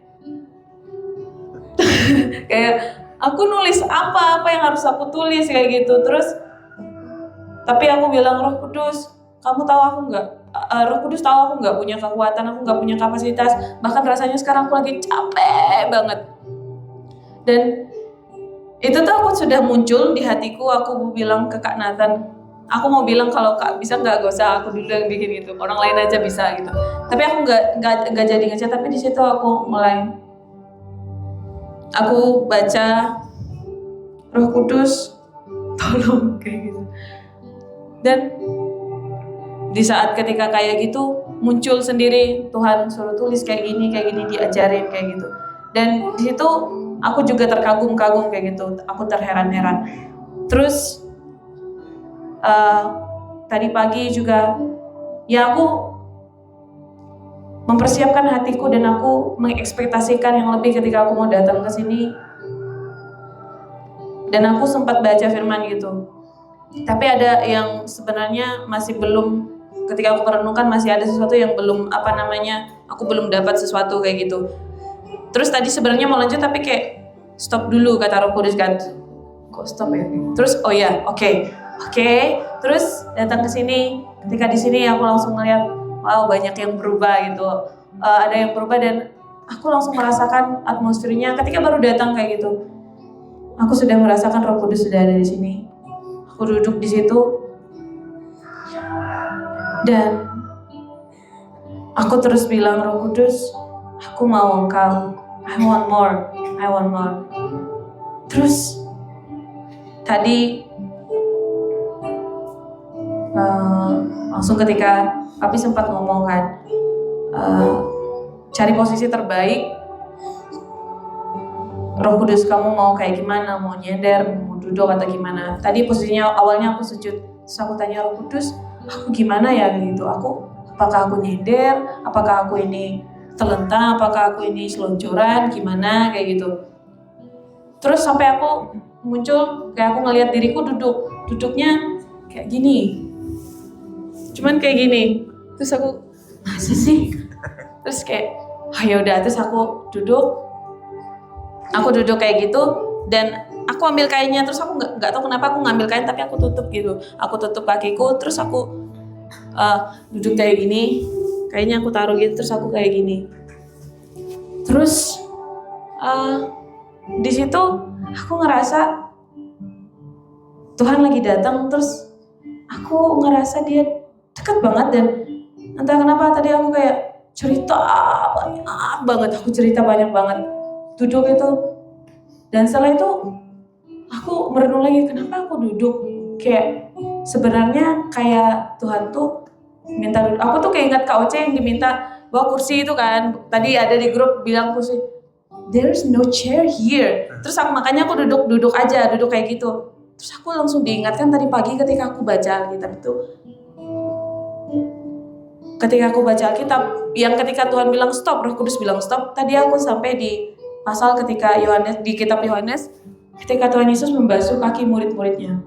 aku nulis apa yang harus aku tulis kayak gitu. Terus tapi aku bilang, Roh Kudus, kamu tahu aku nggak? Roh Kudus tahu aku nggak punya kekuatan, aku nggak punya kapasitas. Bahkan rasanya sekarang aku lagi capek banget. Dan itu tuh aku sudah muncul di hatiku. Aku bilang ke Kak Nathan, aku mau bilang kalau Kak bisa nggak usah aku dulu yang bikin gitu, orang lain aja bisa gitu. Tapi aku nggak jadi ngechat. Tapi di situ aku mulai, aku baca, Roh Kudus tolong kayak gitu. Dan di saat ketika kayak gitu muncul sendiri, Tuhan suruh tulis kayak gini, diajarin kayak gitu. Dan di situ aku juga terkagum-kagum kayak gitu, aku terheran-heran. Terus Tadi pagi juga ya aku mempersiapkan hatiku dan aku mengekspektasikan yang lebih ketika aku mau datang ke sini. Dan aku sempat baca firman gitu. Tapi ada yang sebenarnya masih belum, ketika aku merenungkan masih ada sesuatu yang belum aku belum dapat sesuatu kayak gitu. Terus tadi sebenarnya mau lanjut tapi kayak stop dulu kata Roh Kudus kan. Kok stop ya? Terus oh ya, oke. Terus datang ke sini. Ketika di sini aku langsung ngeliat, wow banyak yang berubah gitu. Ada yang berubah dan aku langsung merasakan atmosfernya ketika baru datang kayak gitu. Aku sudah merasakan Roh Kudus sudah ada di sini. Aku duduk di situ dan aku terus bilang, Roh Kudus, aku mau Engkau. I want more. Terus tadi langsung ketika Papi sempat ngomong kan, cari posisi terbaik. Roh Kudus kamu mau kayak gimana, mau nyender, mau duduk atau gimana. Tadi posisinya awalnya aku sujud, terus aku tanya Roh Kudus, aku gimana ya gitu. Apakah aku nyender, apakah aku ini telentang, apakah aku ini selonjoran, gimana kayak gitu. Terus sampai aku muncul, kayak aku ngelihat diriku duduknya kayak gini. Cuman kayak gini. Terus aku, masa sih? Terus kayak, oh yaudah, terus aku duduk kayak gitu dan aku ambil kainnya, terus aku nggak tahu kenapa aku ngambil kain tapi aku tutup gitu. Aku tutup kakiku, terus aku duduk kayak gini, kayaknya aku taruh gitu, terus aku kayak gini. Terus di situ aku ngerasa Tuhan lagi datang, terus aku ngerasa dia dekat banget dan entah kenapa tadi aku kayak cerita banyak banget duduk itu. Dan setelah itu aku merenung lagi, kenapa aku duduk, kayak sebenarnya kayak Tuhan tuh minta duduk. Aku tuh kayak ingat Kak Oce yang diminta bawa kursi itu kan, tadi ada di grup bilang kursi, there's no chair here. Terus makanya aku duduk aja kayak gitu. Terus aku langsung diingatkan tadi pagi ketika aku baca Alkitab itu, ketika aku baca Alkitab yang ketika Tuhan bilang stop, Roh Kudus bilang stop, tadi aku sampai di pasal ketika di kitab Yohanes, ketika Tuhan Yesus membasuh kaki murid-muridnya.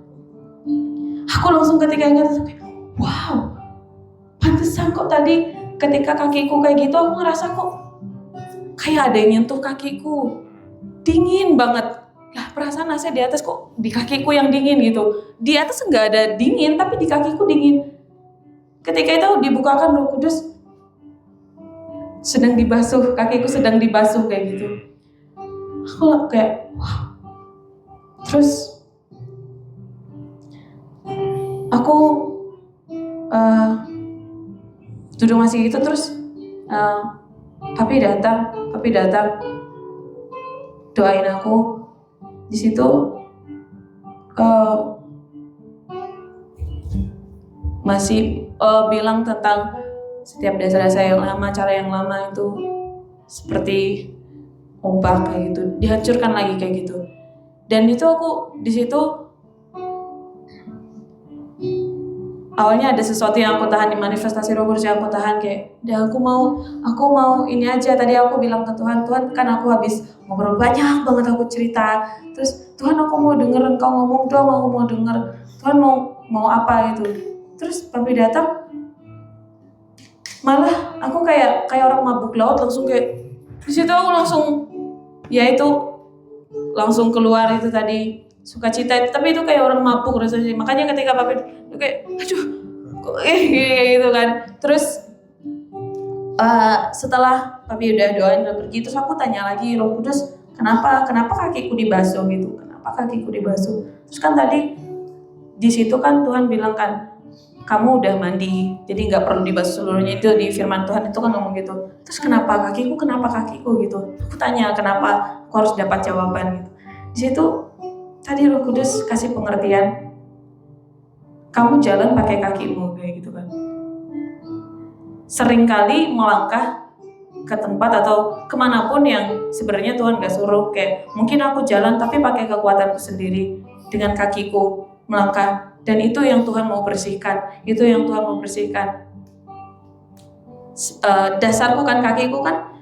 Aku langsung ketika ingat itu kayak, wow, pantesan kok tadi ketika kakiku kayak gitu aku ngerasa kok kayak ada yang nyentuh kakiku, dingin banget. Lah perasaan AC di atas kok di kakiku yang dingin gitu. Di atas nggak ada dingin tapi di kakiku dingin. Ketika itu dibukakan Roh Kudus sedang dibasuh, kakiku sedang dibasuh kayak gitu. Aku kayak wow. Terus aku duduk masih gitu, terus papi datang doain aku di situ. Masih bilang tentang setiap dasar-dasar yang lama, cara yang lama itu seperti ombak kayak gitu, dihancurkan lagi kayak gitu. Dan itu aku di situ awalnya ada sesuatu yang aku tahan, di manifestasi Roh Kudus yang aku tahan, kayak aku mau ini aja. Tadi aku bilang ke Tuhan kan aku habis ngobrol banyak banget, aku cerita, terus Tuhan aku mau denger Engkau ngomong dong, aku mau denger Tuhan mau apa gitu. Terus papi datang, malah aku kayak orang mabuk laut, langsung kayak di situ aku langsung keluar itu tadi sukacita itu, tapi itu kayak orang mabuk rasanya. Makanya ketika papi itu kayak aduh kok gitu kan. Terus setelah papi udah doain udah pergi, terus aku tanya lagi, Roh Kudus kenapa kakiku dibasuh gitu, kenapa kakiku dibasuh. Terus kan tadi di situ kan Tuhan bilang kan kamu udah mandi, jadi nggak perlu dibasuh seluruhnya. Itu di firman Tuhan itu kan ngomong gitu. Terus kenapa kakiku gitu. Aku tanya kenapa, aku harus dapat jawaban gitu. Di situ tadi Roh Kudus kasih pengertian, kamu jalan pakai kakimu kayak gitu kan. Seringkali melangkah ke tempat atau kemanapun yang sebenarnya Tuhan gak suruh, kayak mungkin aku jalan tapi pakai kekuatanku sendiri dengan kakiku melangkah. Dan itu yang Tuhan mau bersihkan. Itu yang Tuhan mau bersihkan. Dasarku kan, kakiku kan,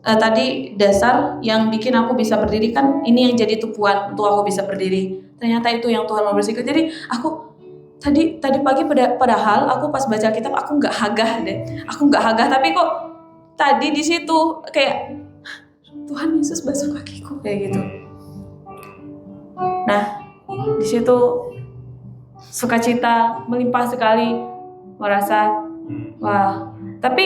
tadi dasar yang bikin aku bisa berdiri kan, ini yang jadi tumpuan untuk aku bisa berdiri. Ternyata itu yang Tuhan mau bersihkan. Jadi aku tadi pagi padahal aku pas baca kitab aku nggak hagah deh. Aku nggak hagah, tapi kok tadi di situ kayak Tuhan Yesus basuh kakiku kayak gitu. Nah, di situ sukacita melimpah sekali, merasa wah. Tapi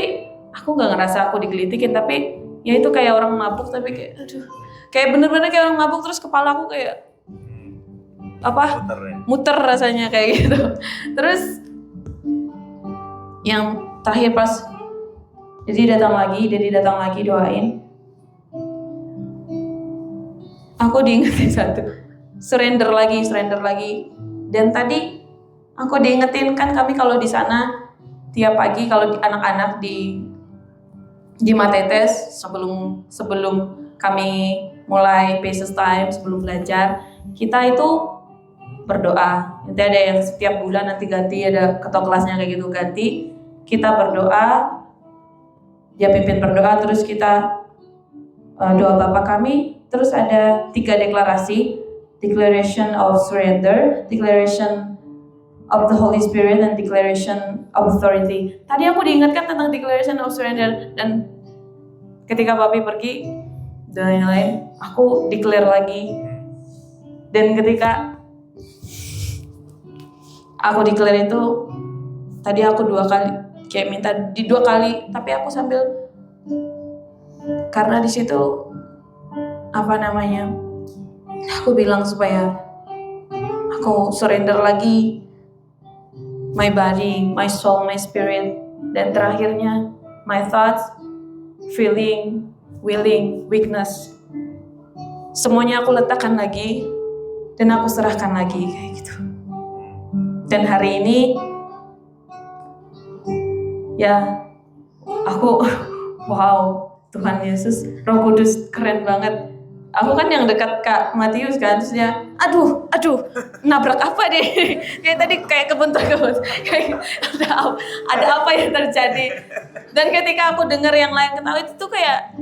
aku nggak ngerasa aku digelitikin, tapi ya itu kayak orang mabuk, tapi kayak aduh, kayak bener-bener kayak orang mabuk, terus kepala aku kayak apa muter rasanya kayak gitu. Terus yang terakhir pas jadi datang lagi doain, aku diingetin satu, surrender lagi. Dan tadi aku diingetin kan, kami kalau di sana tiap pagi kalau anak-anak di Matetes sebelum kami mulai Pieces Time, sebelum belajar, kita itu berdoa. Nanti ada yang setiap bulan nanti ganti, ada ketua kelasnya kayak gitu ganti. Kita berdoa, dia pimpin berdoa, terus kita doa Bapa kami, terus ada 3 deklarasi. Declaration of surrender, declaration of the Holy Spirit, and declaration of authority. Tadi aku diingatkan tentang declaration of surrender, dan ketika papi pergi dan lain-lain, aku declare lagi. Dan ketika aku declare itu, tadi aku 2 kali kayak minta di 2 kali, tapi aku sambil, karena di situ aku bilang supaya aku surrender lagi my body, my soul, my spirit, dan terakhirnya my thoughts, feeling, willing, weakness, semuanya aku letakkan lagi dan aku serahkan lagi kayak gitu. Dan hari ini ya aku wow, Tuhan Yesus, Roh Kudus keren banget. Aku kan yang dekat Kak Matius kan, terus dia, aduh, nabrak apa deh? Kayak tadi kayak kebentur, kayak ada apa yang terjadi? Dan ketika aku dengar yang lain ketawa itu tuh kayak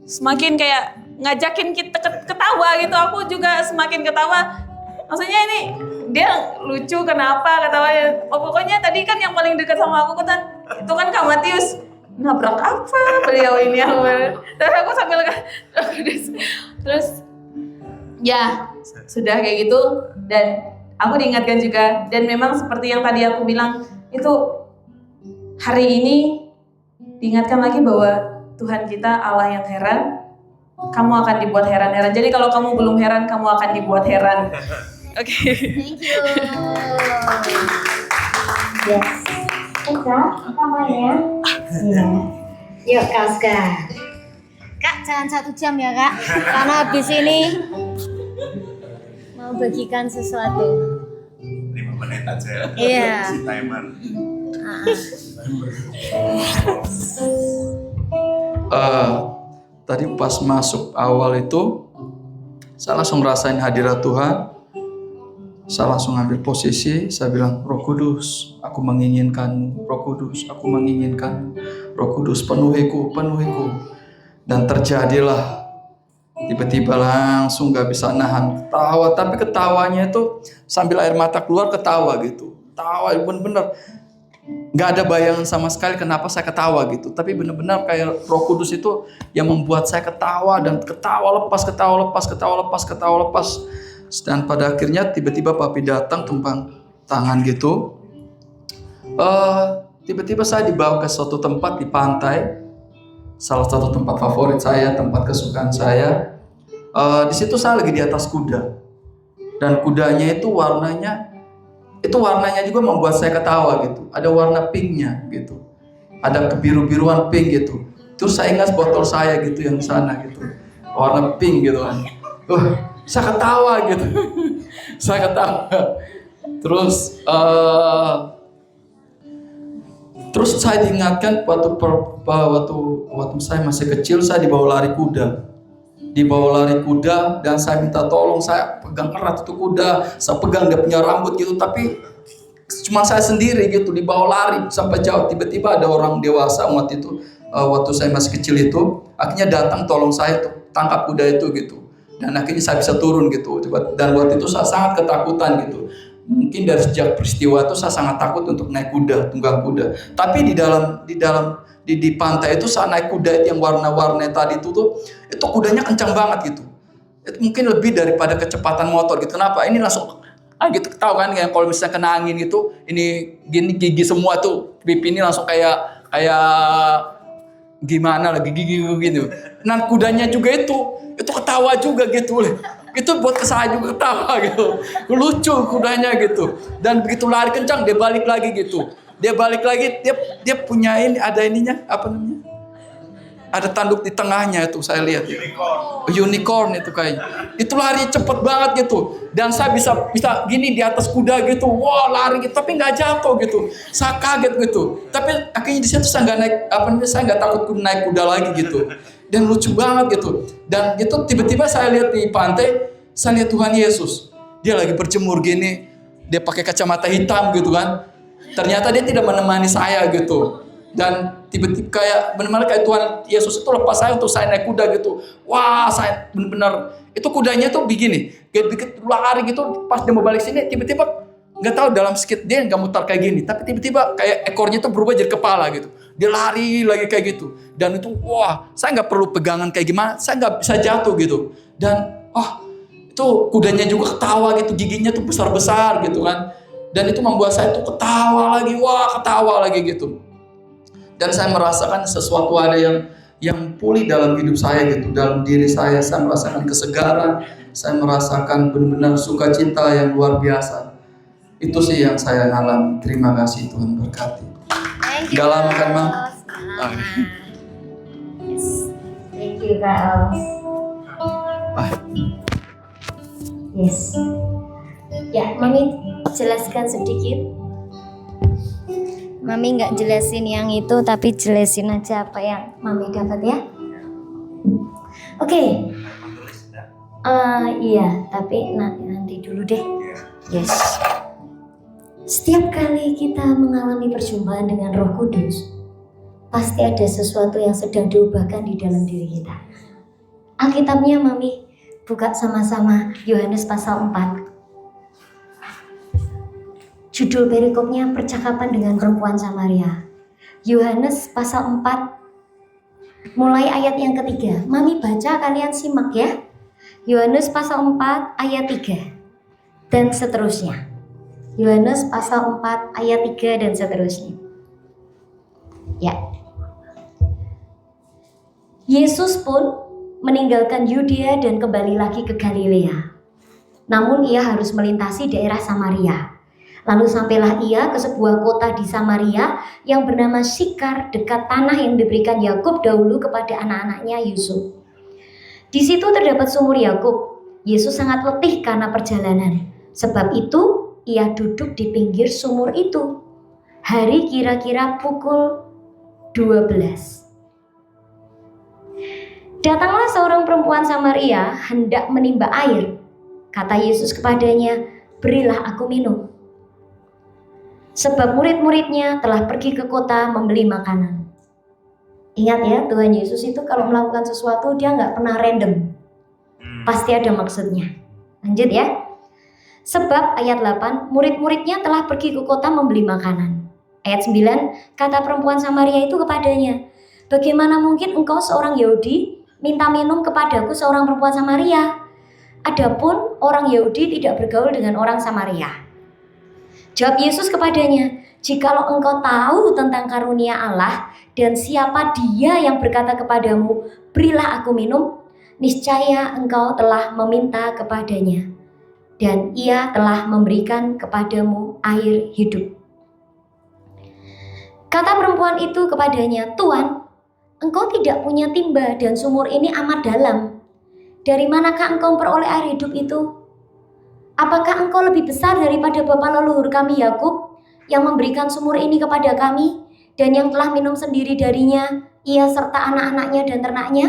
semakin kayak ngajakin kita ketawa gitu. Aku juga semakin ketawa. Maksudnya ini dia lucu kenapa ketawanya? Oh, pokoknya tadi kan yang paling dekat sama aku kan itu kan Kak Matius. Nabrak apa beliau ini yang terus aku sambil terus ya sudah kayak gitu. Dan aku diingatkan juga, dan memang seperti yang tadi aku bilang itu, hari ini diingatkan lagi bahwa Tuhan kita Allah yang heran, kamu akan dibuat heran-heran. Jadi kalau kamu belum heran, kamu akan dibuat heran. Oke. Thank you. Yes. Kak, apa ya? Iya. Yuk Kak Oscar. Kak, jangan 1 jam ya Kak, karena habis ini mau bagikan sesuatu. 5 menit aja. Iya. Si timer. Tadi pas masuk awal itu, saya langsung ngerasain hadirat Tuhan. Saya langsung ambil posisi, saya bilang, Roh Kudus, aku menginginkanmu. Roh Kudus, aku menginginkanmu. Roh Kudus, penuhiku. Dan terjadilah. Tiba-tiba langsung gak bisa nahan ketawa. Tapi ketawanya itu sambil air mata keluar, ketawa gitu. Ketawa bener-bener. Gak ada bayangan sama sekali kenapa saya ketawa gitu. Tapi bener-bener kayak Roh Kudus itu yang membuat saya ketawa. Dan ketawa lepas. Dan pada akhirnya tiba-tiba papi datang tumpang tangan gitu. Tiba-tiba saya dibawa ke suatu tempat di pantai, salah satu tempat favorit saya, tempat kesukaan saya. Di situ saya lagi di atas kuda, dan kudanya itu warnanya juga membuat saya ketawa gitu. Ada warna pinknya gitu, ada kebiru-biruan pink gitu. Terus saya ingat botol saya gitu yang di sana gitu, warna pink gitu kan. Saya ketawa gitu. Terus saya diingatkan waktu saya masih kecil, saya dibawa lari kuda. dibawa lari kuda, dan saya minta tolong, saya pegang erat itu kuda, saya pegang dia punya rambut gitu, tapi cuma saya sendiri gitu dibawa lari sampai jauh. Tiba-tiba ada orang dewasa waktu itu, waktu saya masih kecil itu, akhirnya datang tolong saya tuh tangkap kuda itu gitu, dan akhirnya saya bisa turun gitu. Dan waktu itu saya sangat ketakutan gitu. Mungkin dari sejak peristiwa itu saya sangat takut untuk naik kuda, tunggang kuda. Tapi di pantai itu saya naik kuda itu yang warna-warni tadi itu kudanya kencang banget gitu. Itu mungkin lebih daripada kecepatan motor gitu. Kenapa? Ini langsung gitu, tahu kan yang kalau misalnya kena angin gitu, ini gini gigi semua tuh, pipi ini langsung kayak gimana lagi gigi gitu. Nah kudanya juga itu ketawa juga gitu. Itu buat saya juga ketawa gitu. Lucu kudanya gitu. Dan begitu lari kencang dia balik lagi gitu. Dia balik lagi, dia punya ini, ada ininya, apa namanya? Ada tanduk di tengahnya itu saya lihat. Unicorn itu kayaknya. Itu lari cepet banget gitu. Dan saya bisa gini di atas kuda gitu. Wah, lari gitu tapi nggak jatuh gitu. Saya kaget gitu. Tapi akhirnya di situ saya nggak naik, saya nggak takut naik kuda lagi gitu. Dan lucu banget gitu. Dan itu tiba-tiba saya lihat di pantai, saya lihat Tuhan Yesus. Dia lagi berjemur gini. Dia pakai kacamata hitam gitu kan. Ternyata dia tidak menemani saya gitu. Dan tiba-tiba kayak benar-benar kayak Tuhan Yesus itu lepas saya untuk saya naik kuda gitu. Wah, saya benar-benar itu kudanya tuh begini, kayak lari gitu. Pas dia mau balik sini, tiba-tiba nggak tahu dalam skit dia nggak mutar kayak gini, tapi tiba-tiba kayak ekornya tuh berubah jadi kepala gitu. Dia lari lagi kayak gitu. Dan itu wah, saya nggak perlu pegangan kayak gimana, saya nggak bisa jatuh gitu. Dan itu kudanya juga ketawa gitu, giginya tuh besar-besar gitu kan. Dan itu membuat saya tuh ketawa lagi gitu. Dan saya merasakan sesuatu ada yang pulih dalam hidup saya gitu, dalam diri saya merasakan kesegaran, saya merasakan benar-benar sukacita yang luar biasa. Itu sih yang saya alami. Terima kasih, Tuhan berkati. Gak lama kan, Mam? Thank you, Kak Els. Yes. Ya, Mami jelaskan sedikit. Mami nggak jelasin yang itu, tapi jelasin aja apa yang Mami dapat ya. Oke. Iya, tapi nanti dulu deh. Yes. Setiap kali kita mengalami perjumpaan dengan Roh Kudus, pasti ada sesuatu yang sedang diubahkan di dalam diri kita. Alkitabnya Mami buka sama-sama Yohanes pasal 4. Judul perikopnya percakapan dengan perempuan Samaria. Yohanes pasal 4 mulai ayat yang ketiga. Mami baca, kalian simak ya. Yohanes pasal 4 ayat 3 dan seterusnya. Yohanes pasal 4 ayat 3 dan seterusnya. Ya. Yesus pun meninggalkan Yudea dan kembali lagi ke Galilea. Namun ia harus melintasi daerah Samaria. Lalu sampailah ia ke sebuah kota di Samaria yang bernama Sikar, dekat tanah yang diberikan Yakub dahulu kepada anak-anaknya Yusuf. Di situ terdapat sumur Yakub. Yesus sangat letih karena perjalanan. Sebab itu ia duduk di pinggir sumur itu. Hari kira-kira pukul 12. Datanglah seorang perempuan Samaria hendak menimba air. Kata Yesus kepadanya, "Berilah aku minum." Sebab murid-muridnya telah pergi ke kota membeli makanan. Ingat ya, Tuhan Yesus itu kalau melakukan sesuatu dia nggak pernah random. Pasti ada maksudnya. Lanjut ya. Sebab ayat 8, murid-muridnya telah pergi ke kota membeli makanan. Ayat 9, kata perempuan Samaria itu kepadanya, "Bagaimana mungkin engkau seorang Yahudi minta minum kepadaku seorang perempuan Samaria? Adapun orang Yahudi tidak bergaul dengan orang Samaria." Jawab Yesus kepadanya, "Jikalau engkau tahu tentang karunia Allah dan siapa dia yang berkata kepadamu, 'Berilah aku minum,' niscaya engkau telah meminta kepadanya, dan ia telah memberikan kepadamu air hidup." Kata perempuan itu kepadanya, "Tuan, engkau tidak punya timba dan sumur ini amat dalam. Dari manakah engkau memperoleh air hidup itu? Apakah engkau lebih besar daripada bapa leluhur kami Yakub yang memberikan sumur ini kepada kami dan yang telah minum sendiri darinya, ia serta anak-anaknya dan ternaknya?"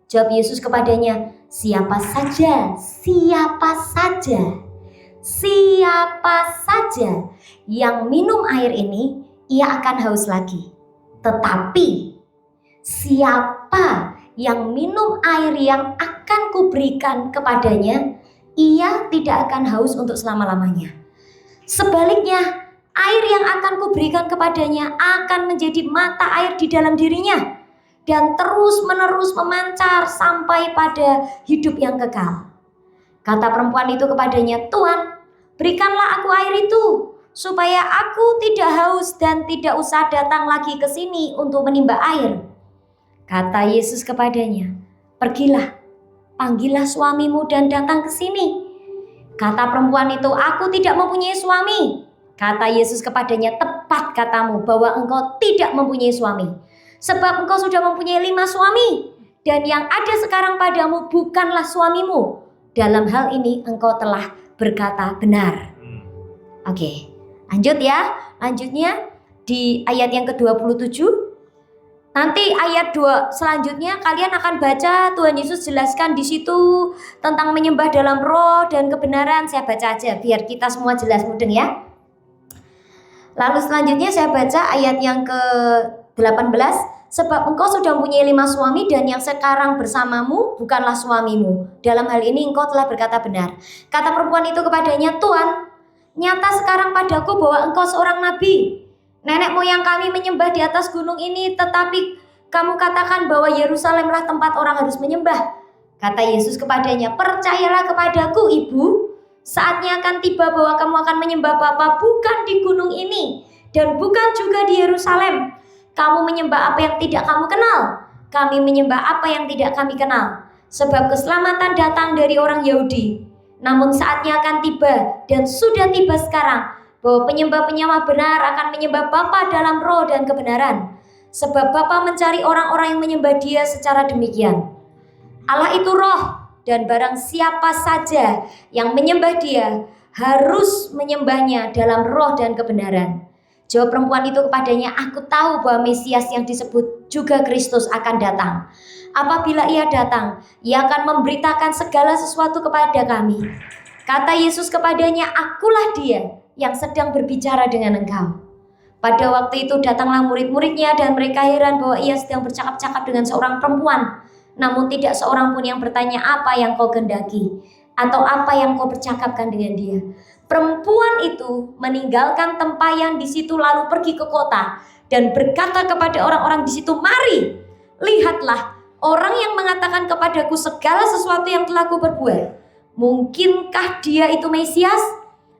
Jawab Yesus kepadanya, siapa saja yang minum air ini, ia akan haus lagi. Tetapi siapa yang minum air yang akan kuberikan kepadanya, ia tidak akan haus untuk selama-lamanya. Sebaliknya, air yang akan kuberikan kepadanya akan menjadi mata air di dalam dirinya dan terus-menerus memancar sampai pada hidup yang kekal. Kata perempuan itu kepadanya, Tuan, berikanlah aku air itu, supaya aku tidak haus dan tidak usah datang lagi ke sini untuk menimba air. Kata Yesus kepadanya, pergilah, panggillah suamimu dan datang ke sini. Kata perempuan itu, aku tidak mempunyai suami. Kata Yesus kepadanya, tepat katamu bahwa engkau tidak mempunyai suami. Sebab engkau sudah mempunyai 5 suami, dan yang ada sekarang padamu bukanlah suamimu. Dalam hal ini engkau telah berkata benar. Oke, lanjut ya. Lanjutnya di ayat yang ke-27. Nanti ayat 2 selanjutnya kalian akan baca, Tuhan Yesus jelaskan di situ tentang menyembah dalam roh dan kebenaran. Saya baca aja biar kita semua jelas mudeng ya. Lalu selanjutnya saya baca ayat yang ke-18. Sebab engkau sudah mempunyai 5 suami dan yang sekarang bersamamu bukanlah suamimu. Dalam hal ini engkau telah berkata benar. Kata perempuan itu kepadanya, Tuan, nyata sekarang padaku bahwa engkau seorang nabi. Nenek moyang kami menyembah di atas gunung ini, tetapi kamu katakan bahwa Yerusalemlah tempat orang harus menyembah. Kata Yesus kepadanya, percayalah kepadaku ibu, saatnya akan tiba bahwa kamu akan menyembah Bapa bukan di gunung ini dan bukan juga di Yerusalem. Kamu menyembah apa yang tidak kamu kenal, kami menyembah apa yang tidak kami kenal. Sebab keselamatan datang dari orang Yahudi. Namun saatnya akan tiba dan sudah tiba sekarang bahwa penyembah-penyembah benar akan menyembah Bapa dalam roh dan kebenaran. Sebab Bapa mencari orang-orang yang menyembah Dia secara demikian. Allah itu roh, dan barang siapa saja yang menyembah Dia harus menyembahnya dalam roh dan kebenaran. Jawab perempuan itu kepadanya, aku tahu bahwa Mesias yang disebut juga Kristus akan datang. Apabila ia datang, ia akan memberitakan segala sesuatu kepada kami. Kata Yesus kepadanya, akulah dia yang sedang berbicara dengan engkau. Pada waktu itu datanglah murid-muridnya dan mereka heran bahwa ia sedang bercakap-cakap dengan seorang perempuan. Namun tidak seorang pun yang bertanya apa yang kau kehendaki atau apa yang kau percakapkan dengan dia. Perempuan itu meninggalkan tempayan di situ lalu pergi ke kota dan berkata kepada orang-orang di situ, mari, lihatlah orang yang mengatakan kepadaku segala sesuatu yang telah ku perbuat. Mungkinkah dia itu Mesias?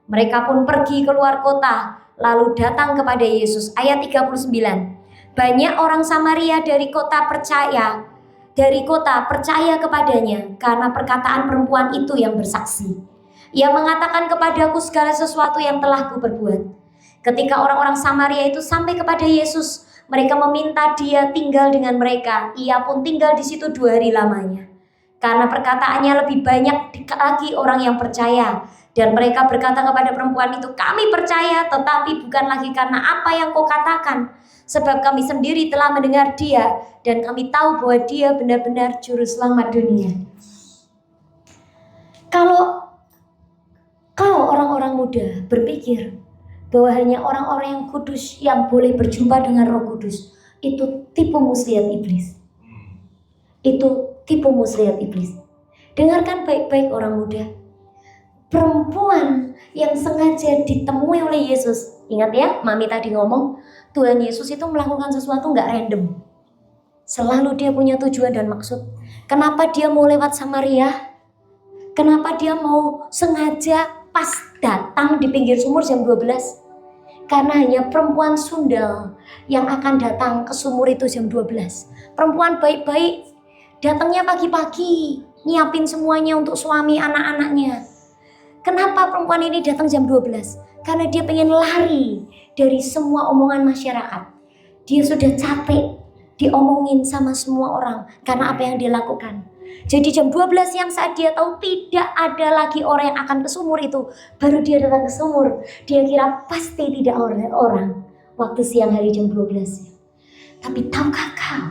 Mereka pun pergi keluar kota lalu datang kepada Yesus. Ayat 39. Banyak orang Samaria dari kota percaya kepadanya karena perkataan perempuan itu yang bersaksi. Ia mengatakan kepadaku segala sesuatu yang telah kuperbuat. Ketika orang-orang Samaria itu sampai kepada Yesus, mereka meminta dia tinggal dengan mereka. Ia pun tinggal di situ 2 hari lamanya. Karena perkataannya lebih banyak lagi orang yang percaya. Dan mereka berkata kepada perempuan itu, kami percaya tetapi bukan lagi karena apa yang kau katakan. Sebab kami sendiri telah mendengar dia dan kami tahu bahwa dia benar-benar juru selamat dunia. Kalau kau orang-orang muda berpikir bahwa hanya orang-orang yang kudus yang boleh berjumpa dengan Roh Kudus, itu tipu muslihat iblis. Itu tipu muslihat iblis. Dengarkan baik-baik orang muda. Perempuan yang sengaja ditemui oleh Yesus. Ingat ya, Mami tadi ngomong, Tuhan Yesus itu melakukan sesuatu nggak random. Selalu dia punya tujuan dan maksud. Kenapa dia mau lewat Samaria? Kenapa dia mau sengaja pas datang di pinggir sumur jam 12? Karena hanya perempuan sundal yang akan datang ke sumur itu jam 12. Perempuan baik-baik datangnya pagi-pagi, nyiapin semuanya untuk suami anak-anaknya. Kenapa perempuan ini datang jam 12? Karena dia pengen lari dari semua omongan masyarakat. Dia sudah capek diomongin sama semua orang karena apa yang dia lakukan. Jadi jam 12 siang saat dia tahu tidak ada lagi orang yang akan ke sumur itu, baru dia datang ke sumur. Dia kira pasti tidak ada orang waktu siang hari jam 12. Tapi tahukah kau,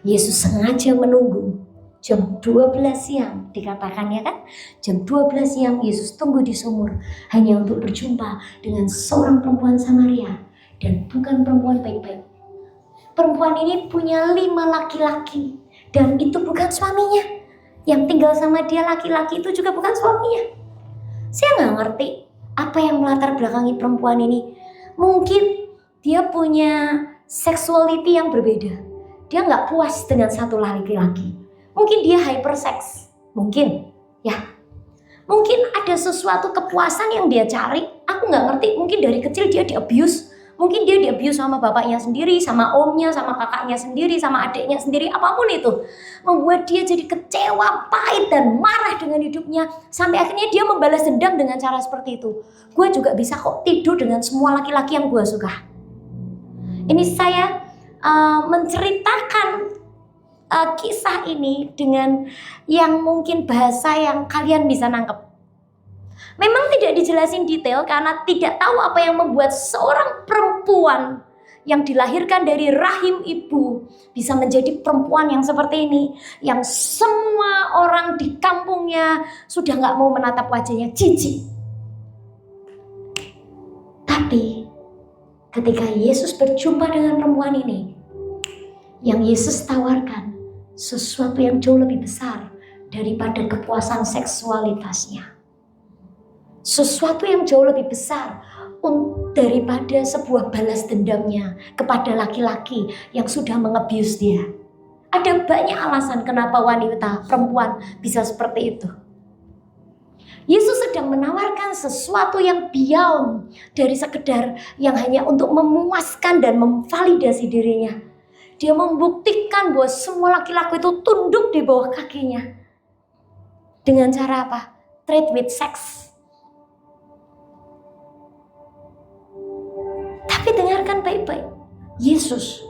Yesus sengaja menunggu Jam 12 siang dikatakan ya kan? Jam 12 siang Yesus tunggu di sumur hanya untuk berjumpa dengan seorang perempuan Samaria. Dan bukan perempuan baik-baik. Perempuan ini punya 5 laki-laki. Dan itu bukan suaminya. Yang tinggal sama dia laki-laki itu juga bukan suaminya. Saya nggak ngerti apa yang melatar belakangi perempuan ini. Mungkin dia punya sexuality yang berbeda. Dia nggak puas dengan satu laki-laki. Mungkin dia hypersex, mungkin ya. Mungkin ada sesuatu kepuasan yang dia cari. Aku nggak ngerti. Mungkin dari kecil dia di-abuse. Mungkin dia di-abuse sama bapaknya sendiri, sama omnya, sama kakaknya sendiri, sama adiknya sendiri. Apapun itu membuat dia jadi kecewa, pahit dan marah dengan hidupnya. Sampai akhirnya dia membalas dendam dengan cara seperti itu. Gue juga bisa kok tidur dengan semua laki-laki yang gue suka. Ini saya menceritakan kisah ini dengan yang mungkin bahasa yang kalian bisa nangkep. Memang tidak dijelasin detail karena tidak tahu apa yang membuat seorang perempuan yang dilahirkan dari rahim ibu bisa menjadi perempuan yang seperti ini, yang semua orang di kampungnya sudah gak mau menatap wajahnya, jijik. Tapi ketika Yesus berjumpa dengan perempuan ini, yang Yesus tawarkan sesuatu yang jauh lebih besar daripada kepuasan seksualitasnya. Sesuatu yang jauh lebih besar daripada sebuah balas dendamnya kepada laki-laki yang sudah mengebius dia. Ada banyak alasan kenapa wanita, perempuan bisa seperti itu. Yesus sedang menawarkan sesuatu yang beyond dari sekedar yang hanya untuk memuaskan dan memvalidasi dirinya. Dia membuktikan bahwa semua laki-laki itu tunduk di bawah kakinya. Dengan cara apa? Trade with sex. Tapi dengarkan baik-baik. Yesus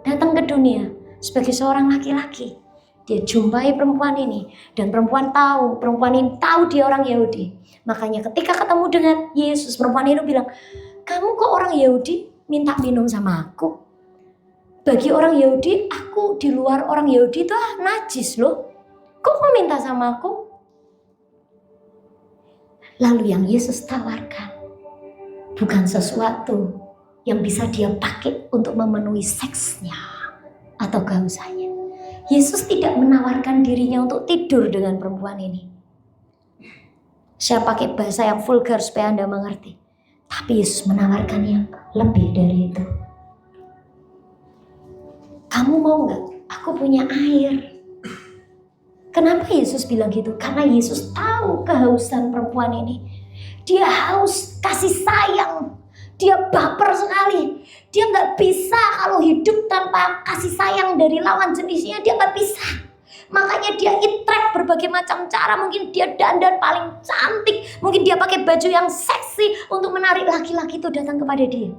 datang ke dunia sebagai seorang laki-laki. Dia jumpai perempuan ini. Dan perempuan ini tahu dia orang Yahudi. Makanya ketika ketemu dengan Yesus, perempuan itu bilang, kamu kok orang Yahudi minta minum sama aku? Bagi orang Yahudi, aku di luar orang Yahudi itu najis loh. Kok kau minta sama aku? Lalu yang Yesus tawarkan bukan sesuatu yang bisa dia pakai untuk memenuhi seksnya atau kehausannya. Yesus tidak menawarkan dirinya untuk tidur dengan perempuan ini. Saya pakai bahasa yang vulgar supaya Anda mengerti. Tapi Yesus menawarkan yang lebih dari itu. Kamu mau gak? Aku punya air. Kenapa Yesus bilang gitu? Karena Yesus tahu kehausan perempuan ini. Dia haus kasih sayang. Dia baper sekali. Dia gak bisa kalau hidup tanpa kasih sayang dari lawan jenisnya. Dia gak bisa. Makanya dia interact berbagai macam cara. Mungkin dia dandan paling cantik. Mungkin dia pakai baju yang seksi untuk menarik laki-laki itu datang kepada dia.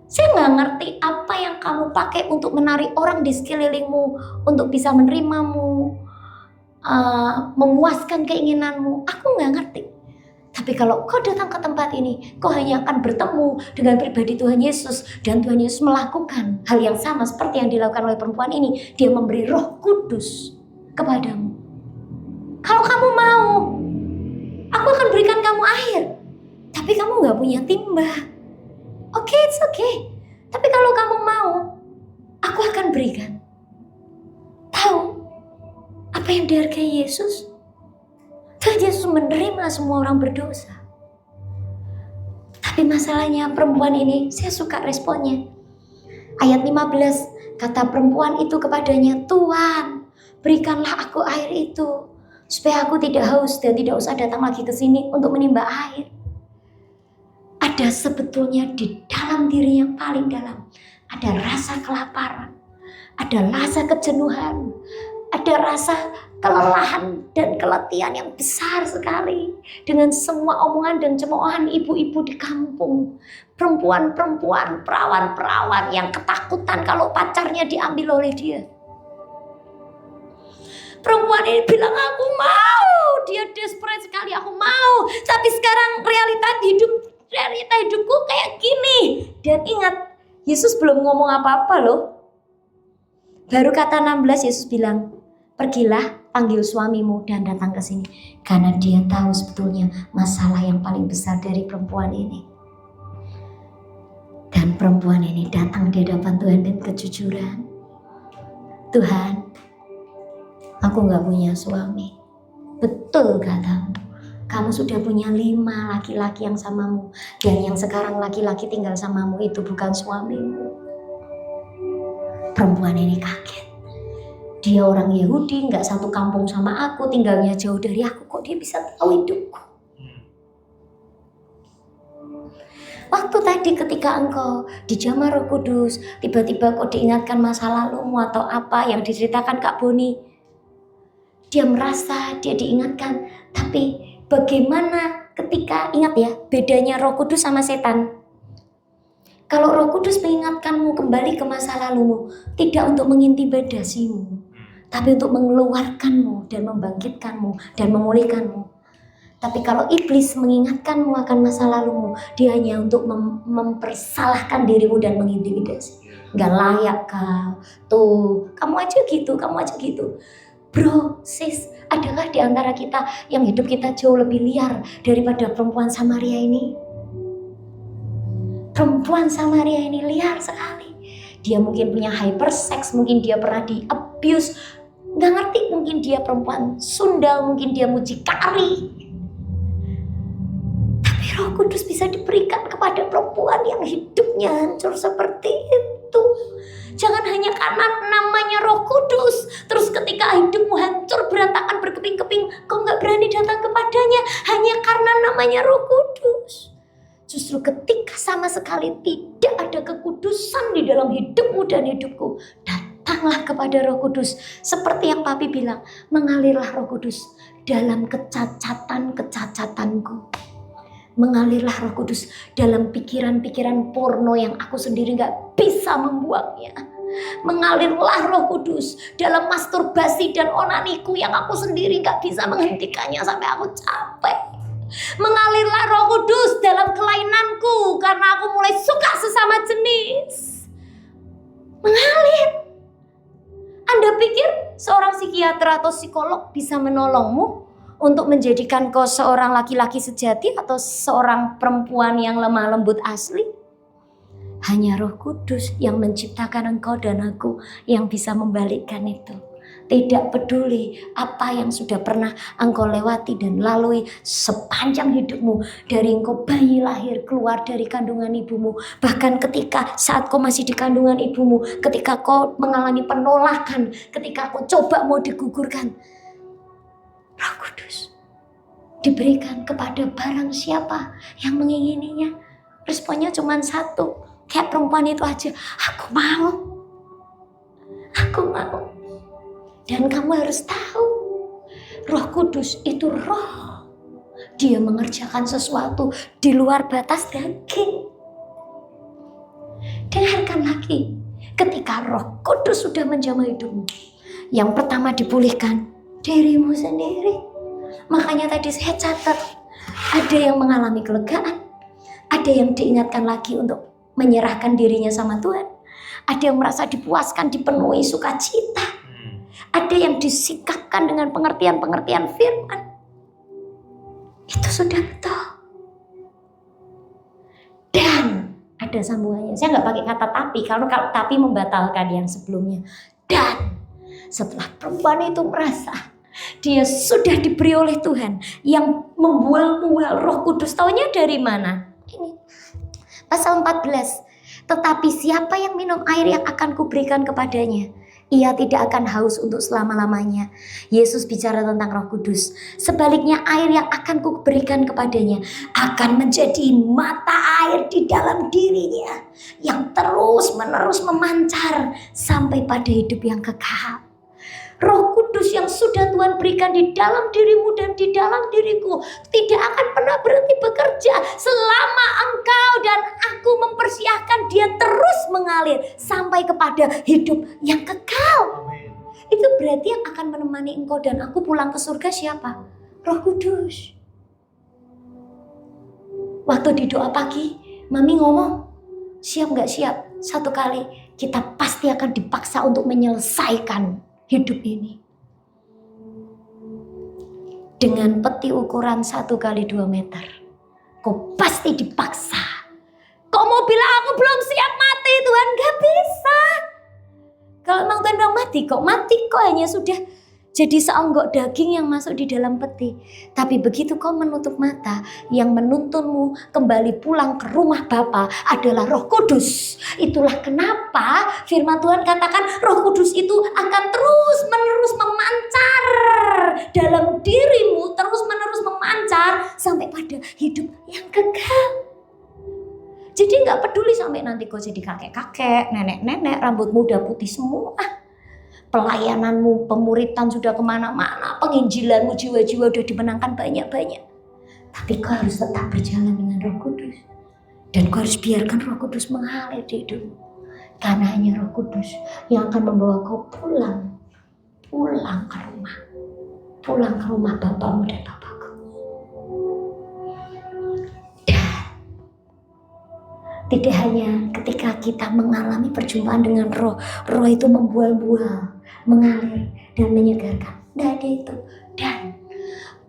Saya gak ngerti apa yang kamu pakai untuk menarik orang di sekelilingmu, untuk bisa menerimamu, memuaskan keinginanmu. Aku gak ngerti. Tapi kalau kau datang ke tempat ini, kau hanya akan bertemu dengan pribadi Tuhan Yesus. Dan Tuhan Yesus melakukan hal yang sama seperti yang dilakukan oleh perempuan ini. Dia memberi Roh Kudus kepadamu. Kalau kamu mau, aku akan berikan kamu air. Tapi kamu gak punya timba. Oke, it's okay. Tapi kalau kamu mau, aku akan berikan. Tahu apa yang dihargai Yesus? Tuhan Yesus menerima semua orang berdosa. Tapi masalahnya perempuan ini, saya suka responnya. Ayat 15, kata perempuan itu kepadanya, Tuhan, berikanlah aku air itu, supaya aku tidak haus dan tidak usah datang lagi ke sini untuk menimba air. Ada sebetulnya di dalam diri yang paling dalam, ada rasa kelaparan, ada rasa kejenuhan, ada rasa kelelahan dan keletihan yang besar sekali dengan semua omongan dan cemoohan ibu-ibu di kampung, perempuan-perempuan, perawan-perawan yang ketakutan kalau pacarnya diambil oleh dia. Perempuan ini bilang, aku mau, dia desperate sekali, aku mau, tapi sekarang realita hidupku kayak gini. Dan ingat, Yesus belum ngomong apa-apa loh. Baru kata 16 Yesus bilang, pergilah, panggil suamimu dan datang ke sini. Karena dia tahu sebetulnya masalah yang paling besar dari perempuan ini. Dan perempuan ini datang di hadapan Tuhan dan kejujuran. Tuhan, aku gak punya suami. Betul katamu. Kamu sudah punya 5 laki-laki yang samamu. Dan yang sekarang laki-laki tinggal samamu itu bukan suamimu. Perempuan ini kaget. Dia orang Yahudi, gak satu kampung sama aku, tinggalnya jauh dari aku. Kok dia bisa tahu hidupku? Waktu tadi ketika engkau dijamah Roh Kudus, tiba-tiba kau diingatkan masa lalumu atau apa yang diceritakan Kak Boni. Dia merasa, dia diingatkan. Tapi bagaimana ketika, ingat ya, bedanya Roh Kudus sama setan. Kalau Roh Kudus mengingatkanmu kembali ke masa lalumu, tidak untuk mengintimidasimu, tapi untuk mengeluarkanmu dan membangkitkanmu dan memulihkanmu. Tapi kalau iblis mengingatkanmu akan masa lalumu, dia hanya untuk mempersalahkan dirimu dan mengintimidasi. Gak layak kau, tuh kamu aja gitu, kamu aja gitu. Bro, sis, adakah di antara kita yang hidup kita jauh lebih liar daripada perempuan Samaria ini? Perempuan Samaria ini liar sekali. Dia mungkin punya hypersex, mungkin dia pernah di abuse, gak ngerti, mungkin dia perempuan sundal, mungkin dia mucikari. Tapi Roh Kudus bisa diberikan kepada perempuan yang hidupnya hancur seperti itu. Jangan hanya karena namanya Roh Kudus, terus ketika hidupmu hancur, berantakan, berkeping-keping, kau gak berani datang kepadanya hanya karena namanya Roh Kudus. Justru ketika sama sekali tidak ada kekudusan di dalam hidupmu dan hidupku, datanglah kepada Roh Kudus. Seperti yang Papi bilang, mengalirlah Roh Kudus dalam kecacatan-kecacatanku. Mengalirlah Roh Kudus dalam pikiran-pikiran porno yang aku sendiri gak bisa membuangnya. Mengalirlah Roh Kudus dalam masturbasi dan onaniku yang aku sendiri gak bisa menghentikannya sampai aku capek. Mengalirlah Roh Kudus dalam kelainanku karena aku mulai suka sesama jenis. Mengalir. Anda pikir seorang psikiater atau psikolog bisa menolongmu untuk menjadikan kau seorang laki-laki sejati atau seorang perempuan yang lemah lembut asli? Hanya Roh Kudus yang menciptakan engkau dan aku yang bisa membalikkan itu. Tidak peduli apa yang sudah pernah engkau lewati dan lalui sepanjang hidupmu. Dari engkau bayi lahir keluar dari kandungan ibumu. Bahkan ketika saat kau masih di kandungan ibumu. Ketika kau mengalami penolakan. Ketika kau coba mau digugurkan. Roh Kudus diberikan kepada barang siapa yang mengingininya. Responnya cuma satu. Kayak perempuan itu aja. Aku mau. Aku mau. Dan kamu harus tahu, Roh Kudus itu roh. Dia mengerjakan sesuatu di luar batas daging. Dengarkan lagi, ketika Roh Kudus sudah menjamah hidupmu, yang pertama dipulihkan dirimu sendiri. Makanya tadi saya catat, ada yang mengalami kelegaan, ada yang diingatkan lagi untuk menyerahkan dirinya sama Tuhan, ada yang merasa dipuaskan, dipenuhi sukacita. Ada yang disikapkan dengan pengertian-pengertian firman. Itu sudah betul. Dan ada sambungannya. Saya nggak pakai kata tapi, kalau tapi membatalkan yang sebelumnya. Dan setelah perempuan itu merasa dia sudah diberi oleh Tuhan yang membual-bual Roh Kudus. Taunya dari mana? Ini pasal 14. Tetapi siapa yang minum air yang akan kuberikan kepadanya, ia tidak akan haus untuk selama-lamanya. Yesus bicara tentang Roh Kudus. Sebaliknya air yang akan kuberikan kepadanya akan menjadi mata air di dalam dirinya yang terus-menerus memancar sampai pada hidup yang kekal. Roh Kudus yang sudah Tuhan berikan di dalam dirimu dan di dalam diriku tidak akan pernah berhenti bekerja selama engkau dan aku mempersiapkan dia terus mengalir sampai kepada hidup yang kekal. Itu berarti yang akan menemani engkau dan aku pulang ke surga siapa? Roh Kudus. Waktu di doa pagi, Mami ngomong, siap gak siap? Satu kali, kita pasti akan dipaksa untuk menyelesaikan hidup ini. Dengan peti ukuran 1 kali 2 meter, kau pasti dipaksa. Kau mau bilang aku belum siap mati, Tuhan? Gak bisa. Kalau memang Tuhan bilang mati, kok mati, kok hanya sudah jadi seonggok daging yang masuk di dalam peti. Tapi begitu kau menutup mata, yang menuntunmu kembali pulang ke rumah Bapa adalah Roh Kudus. Itulah kenapa firman Tuhan katakan Roh Kudus itu akan terus-menerus memancar dalam dirimu, terus-menerus memancar sampai pada hidup yang kekal. Jadi gak peduli sampai nanti kau jadi kakek-kakek, nenek-nenek, rambut muda putih semua. Pelayananmu, pemuritan sudah kemana-mana, penginjilanmu, jiwa-jiwa udah dimenangkan banyak-banyak. Tapi kau harus tetap berjalan dengan Roh Kudus. Dan kau harus biarkan Roh Kudus mengalir di hidupmu. Karena hanya Roh Kudus yang akan membawa kau pulang ke rumah. Pulang ke rumah Bapamu dan Bapakku. Dan tidak hanya ketika kita mengalami perjumpaan dengan Roh itu membual-bual, mengalir dan menyegarkan. Tidak ada itu. Dan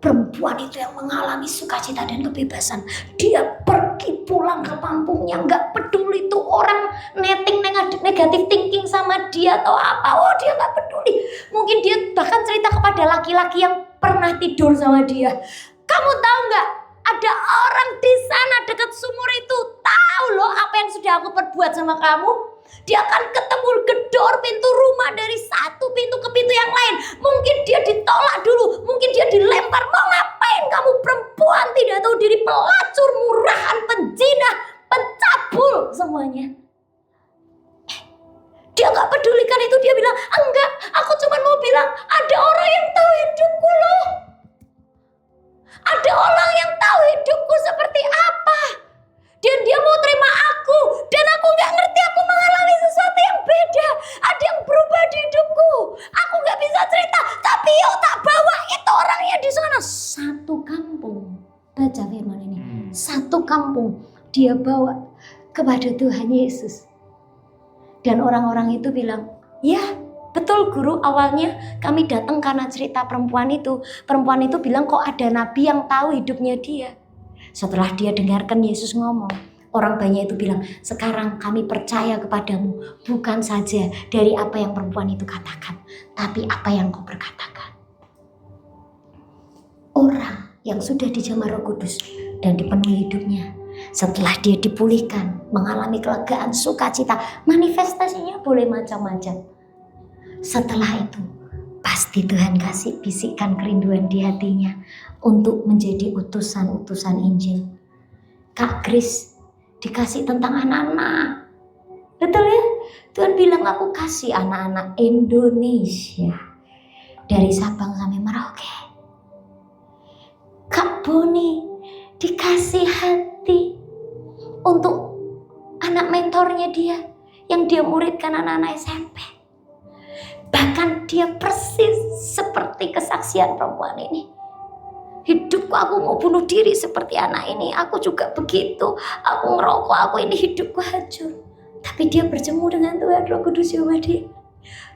perempuan itu yang mengalami sukacita dan kebebasan, dia pergi pulang ke kampungnya, nggak peduli tuh orang netting negatif thinking sama dia atau apa. Oh, dia nggak peduli. Mungkin dia bahkan cerita kepada laki-laki yang pernah tidur sama dia. Kamu tahu nggak? Ada orang di sana dekat sumur itu tahu loh apa yang sudah aku perbuat sama kamu. Dia akan ketemu gedor pintu rumah dari satu pintu ke pintu yang lain. Mungkin dia ditolak dulu, mungkin dia dilempar. Mau ngapain kamu perempuan tidak tahu diri, pelacur, murahan, penjinah, pencabul semuanya. Dia gak pedulikan itu, dia bilang, enggak, aku cuma mau bilang ada orang yang tahu hidupku loh. Ada orang yang tahu hidupku seperti apa. Dan dia mau terima aku. Dan aku gak ngerti, aku mengalami sesuatu yang beda. Ada yang berubah di hidupku. Aku gak bisa cerita, tapi yuk tak bawa itu orangnya di sana. Satu kampung, baca firman ini. Satu kampung dia bawa kepada Tuhan Yesus. Dan orang-orang itu bilang, ya betul guru, awalnya kami datang karena cerita perempuan itu. Perempuan itu bilang kok ada nabi yang tahu hidupnya dia. Setelah dia dengarkan Yesus ngomong, orang banyak itu bilang, sekarang kami percaya kepadamu bukan saja dari apa yang perempuan itu katakan, tapi apa yang kau perkatakan. Orang yang sudah dijamah Roh Kudus dan dipenuhi hidupnya, setelah dia dipulihkan, mengalami kelegaan, sukacita, manifestasinya boleh macam-macam. Setelah itu, pasti Tuhan kasih bisikan kerinduan di hatinya untuk menjadi utusan-utusan Injil. Kak Grace dikasih tentang anak-anak. Betul ya? Tuhan bilang aku kasih anak-anak Indonesia dari Sabang sampai Merauke. Kak Boni dikasih hati untuk anak mentornya dia yang dia muridkan anak-anak SMP. Bahkan dia persis seperti kesaksian perempuan ini. Hidupku, aku mau bunuh diri seperti anak ini. Aku juga begitu. Aku ngerokok, aku ini hidupku hancur. Tapi dia berjemu dengan Tuhan Roh Kudus dia.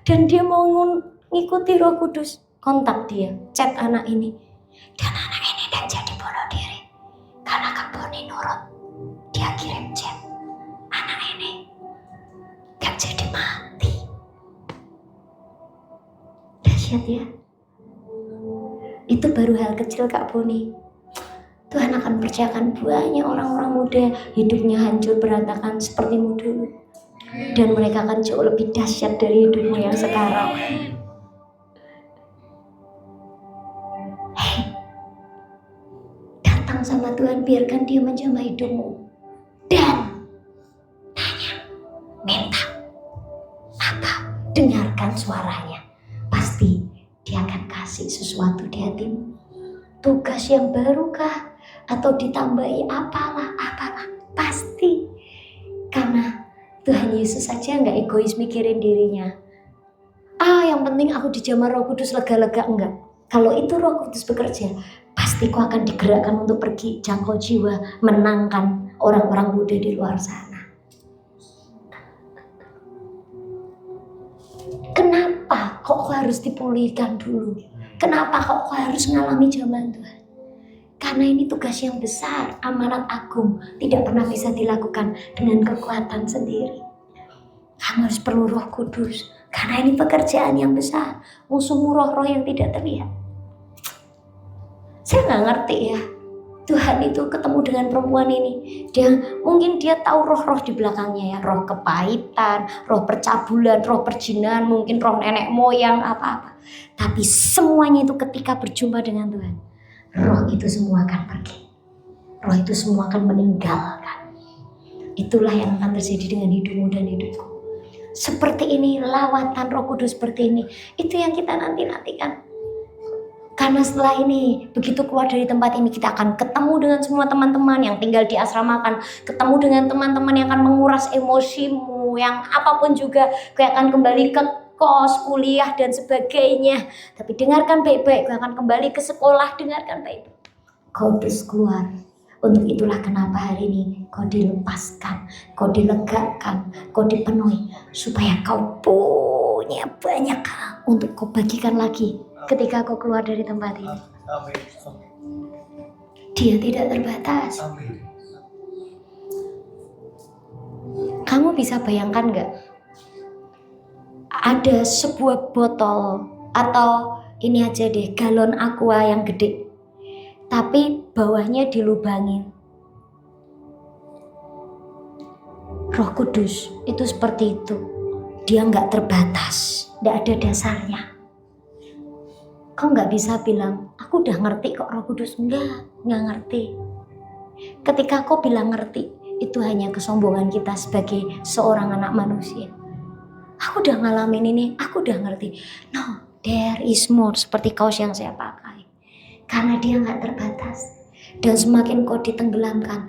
Dan dia mau ngikuti Roh Kudus. Kontak dia, chat anak ini. Dan anak ini tidak jadi bunuh diri. Karena Keboni nurut. Dia kirim chat. Anak ini gak jadi mati. Dahsyat ya. Itu baru hal kecil Kak Boni. Tuhan akan percayakan banyak orang-orang muda hidupnya hancur berantakan sepertimu dulu. Dan mereka akan jauh lebih dahsyat dari hidupmu yang sekarang. Hei, datang sama Tuhan, biarkan dia menjamah hidupmu. Dan tanya, minta apa, dengarkan suaranya. Pasti dia akan kasih sesuatu di hatimu. Tugas yang baru kah? Atau ditambahi apalah. Pasti. Karena Tuhan Yesus saja gak egois mikirin dirinya. Yang penting aku dijamah Roh Kudus lega-lega, enggak. Kalau itu Roh Kudus bekerja, pasti kau akan digerakkan untuk pergi jangkau jiwa, menangkan orang-orang muda di luar sana. kok harus dipulihkan dulu? Kenapa kok harus ngalami zaman Tuhan? Karena ini tugas yang besar, amanat agung, tidak pernah bisa dilakukan dengan kekuatan sendiri. Kamu harus perlu Roh Kudus, karena ini pekerjaan yang besar, musuhmu roh-roh yang tidak terlihat. Saya nggak ngerti ya, Tuhan itu ketemu dengan perempuan ini, mungkin dia tahu roh-roh di belakangnya ya, roh kepahitan, roh percabulan, roh perjinahan, mungkin roh nenek moyang apa-apa. Tapi semuanya itu ketika berjumpa dengan Tuhan, roh itu semua akan pergi, roh itu semua akan meninggalkan. Itulah yang akan terjadi dengan hidupmu dan hidupku. Seperti ini, lawatan Roh Kudus seperti ini, itu yang kita nanti-nantikan. Karena setelah ini, begitu keluar dari tempat ini, kita akan ketemu dengan semua teman-teman yang tinggal di asrama, akan ketemu dengan teman-teman yang akan menguras emosimu, yang apapun juga, kau akan kembali ke kos, kuliah, dan sebagainya. Tapi dengarkan baik-baik, kau akan kembali ke sekolah, dengarkan baik-baik. Kau terus keluar. Untuk itulah kenapa hari ini kau dilepaskan, kau dilegakan, kau dipenuhi, supaya kau punya banyak hal untuk kau bagikan lagi ketika kau keluar dari tempat ini. Dia tidak terbatas. Kamu bisa bayangkan gak? Ada sebuah botol atau ini aja deh, galon aqua yang gede, tapi bawahnya dilubangin. Roh Kudus itu seperti itu. Dia nggak terbatas, nggak ada dasarnya. Kau nggak bisa bilang, aku udah ngerti kok Roh Kudus. Nggak ngerti. Ketika kau bilang ngerti, itu hanya kesombongan kita sebagai seorang anak manusia. Aku udah ngalamin ini, aku udah ngerti. No, there is more, seperti kaos yang saya pakai. Karena dia nggak terbatas. Dan semakin kau ditenggelamkan,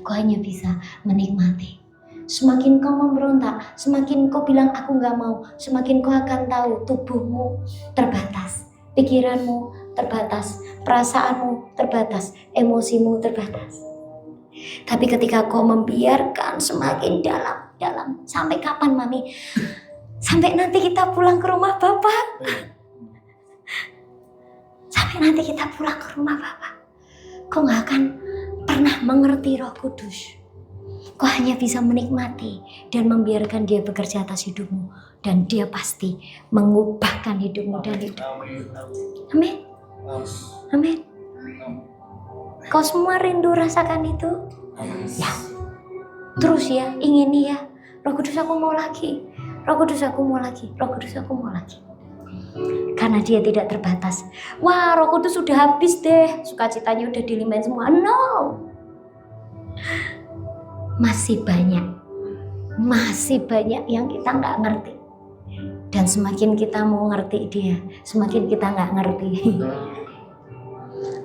kau hanya bisa menikmati. Semakin kau memberontak, semakin kau bilang aku nggak mau, semakin kau akan tahu tubuhmu terbatas, pikiranmu terbatas, perasaanmu terbatas, emosimu terbatas. Tapi ketika kau membiarkan semakin dalam, sampai kapan Mami? Sampai nanti kita pulang ke rumah Bapak. Sampai nanti kita pulang ke rumah Bapak. Kau gak akan pernah mengerti Roh Kudus. Kau hanya bisa menikmati dan membiarkan dia bekerja atas hidupmu. Dan dia pasti mengubahkan hidupmu dan hidupmu. Amin. Amin. Kau semua rindu rasakan itu? Ya. Terus ya, ingin ya. Roh Kudus aku mau lagi. Roh Kudus aku mau lagi. Roh Kudus aku mau lagi. Karena dia tidak terbatas. Wah, Roh Kudus sudah habis deh, sukacitanya udah dilimpahin semua. No, masih banyak yang kita nggak ngerti. Dan semakin kita mau ngerti dia, semakin kita nggak ngerti.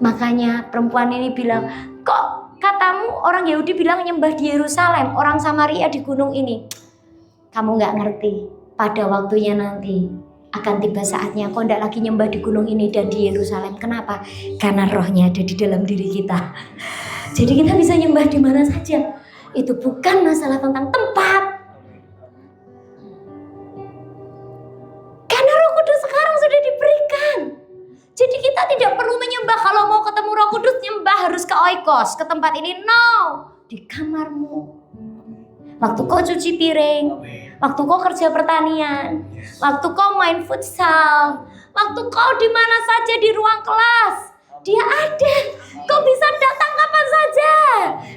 Makanya perempuan ini bilang, kok katamu orang Yahudi bilang nyembah di Yerusalem, orang Samaria di gunung ini. Kamu nggak ngerti. Pada waktunya nanti akan tiba saatnya kau tidak lagi nyembah di gunung ini dan di Yerusalem. Kenapa? Karena rohnya ada di dalam diri kita. Jadi kita bisa nyembah di mana saja. Itu bukan masalah tentang tempat. Karena Roh Kudus sekarang sudah diberikan. Jadi kita tidak perlu menyembah. Kalau mau ketemu Roh Kudus, nyembah harus ke Oikos, ke tempat ini. No, di kamarmu. Waktu kau cuci piring, waktu kau kerja pertanian, waktu kau main futsal, waktu kau di mana saja di ruang kelas, dia ada. Kau bisa datang kapan saja,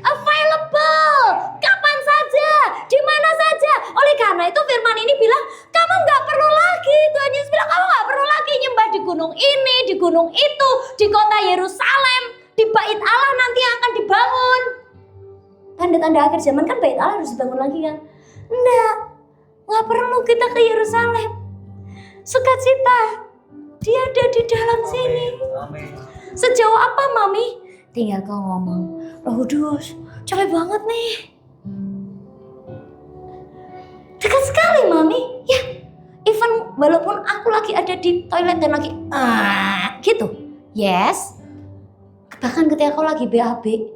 available, kapan saja, di mana saja. Oleh karena itu firman ini bilang, kamu nggak perlu lagi. Tuhan Yesus bilang, kamu nggak perlu lagi nyembah di gunung ini, di gunung itu, di kota Yerusalem, di bait Allah nanti yang akan dibangun. Tanda-tanda akhir zaman kan bait Allah harus dibangun lagi kan? Nggak perlu kita ke Yerusalem. Sukacita, dia ada di dalam sini. Sejauh apa Mami? Tinggal kau ngomong, Roh Kudus, capek banget nih. Dekat sekali Mami. Ya, even walaupun aku lagi ada di toilet dan lagi gitu. Yes. Bahkan ketika kau lagi BAB,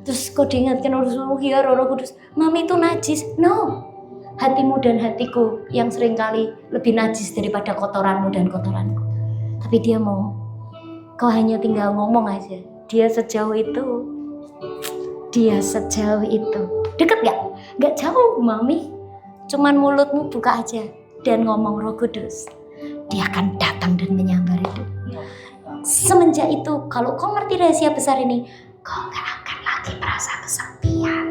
terus kau diingatkan Roh Kudus, Mami itu najis. No, hatimu dan hatiku yang seringkali lebih najis daripada kotoranmu dan kotoranku. Tapi dia mau, kau hanya tinggal ngomong aja. Dia sejauh itu. Deket gak? Gak jauh, Mami. Cuman mulutmu buka aja dan ngomong Roh Kudus. Dia akan datang dan menyambar itu. Semenjak itu, kalau kau ngerti rahasia besar ini, kau gak akan lagi merasa kesepian.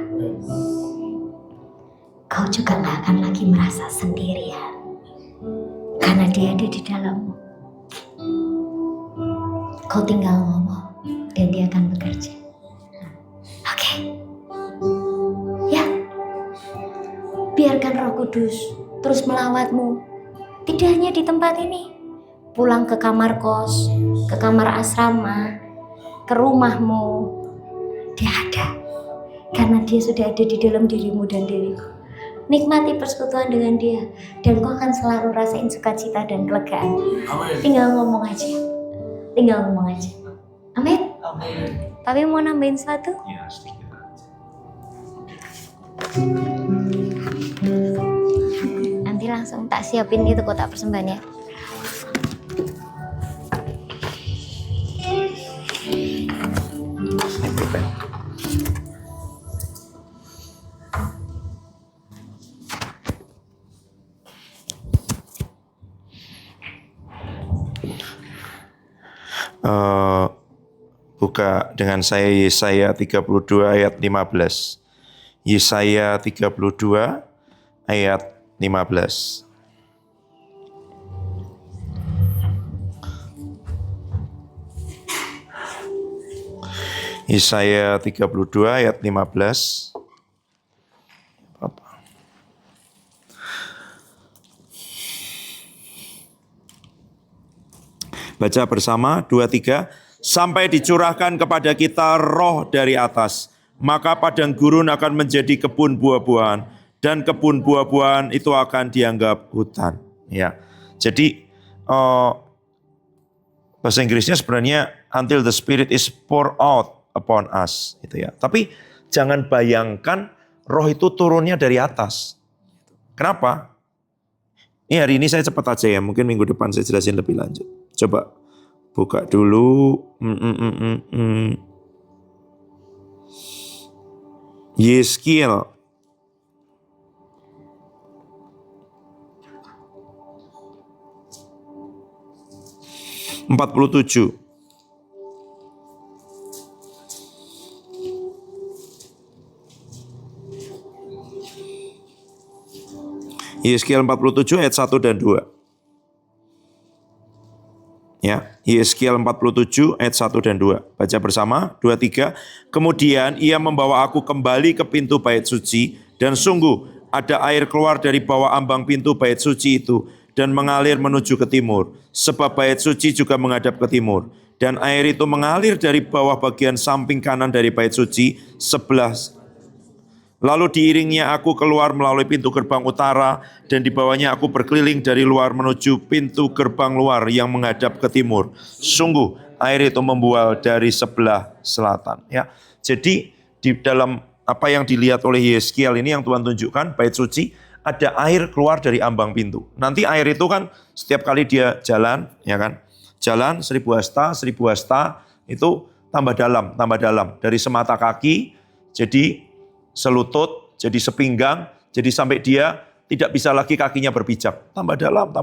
Kau juga gak akan lagi merasa sendirian. Karena dia ada di dalammu. Kau tinggal ngomong dan dia akan bekerja. Oke. Ya. Biarkan Roh Kudus terus melawatmu. Tidak hanya di tempat ini. Pulang ke kamar kos, ke kamar asrama, ke rumahmu. Dia ada. Karena dia sudah ada di dalam dirimu dan diriku. Nikmati persekutuan dengan dia. Dan kau akan selalu rasain sukacita dan kelegaan. Tinggal ngomong aja. Amin. Tapi mau nambahin sesuatu? Ya, sedikit aja. Nanti langsung tak siapin itu kotak persembahan ya. Buka dengan saya Yesaya 32 ayat 15. Yesaya 32 ayat 15. Yesaya 32 ayat 15. Baca bersama, 2, 3. Sampai dicurahkan kepada kita roh dari atas, maka padang gurun akan menjadi kebun buah-buahan, dan kebun buah-buahan itu akan dianggap hutan. Ya, jadi bahasa Inggrisnya sebenarnya until the Spirit is poured out upon us, itu ya. Tapi jangan bayangkan roh itu turunnya dari atas. Kenapa? Ini hari ini saya cepat aja ya, mungkin minggu depan saya jelasin lebih lanjut. Coba buka dulu. Yeskiel 47. Yeskiel 47 ayat 1 dan 2. Ya, Yeskiel 47 ayat 1 dan 2. Baca bersama, 2, 3. Kemudian ia membawa aku kembali ke pintu bait suci, dan sungguh ada air keluar dari bawah ambang pintu bait suci itu, dan mengalir menuju ke timur. Sebab bait suci juga menghadap ke timur. Dan air itu mengalir dari bawah bagian samping kanan dari bait suci sebelah. Lalu diiringnya aku keluar melalui pintu gerbang utara, dan di bawahnya aku berkeliling dari luar menuju pintu gerbang luar yang menghadap ke timur. Sungguh air itu membual dari sebelah selatan. Ya, jadi di dalam apa yang dilihat oleh Yeskiel ini yang Tuhan tunjukkan, bait suci ada air keluar dari ambang pintu. Nanti air itu kan setiap kali dia jalan, ya kan, jalan 1000 hasta itu tambah dalam dari semata kaki jadi selutut, jadi sepinggang, jadi sampai dia tidak bisa lagi kakinya berpijak. Tambah dalam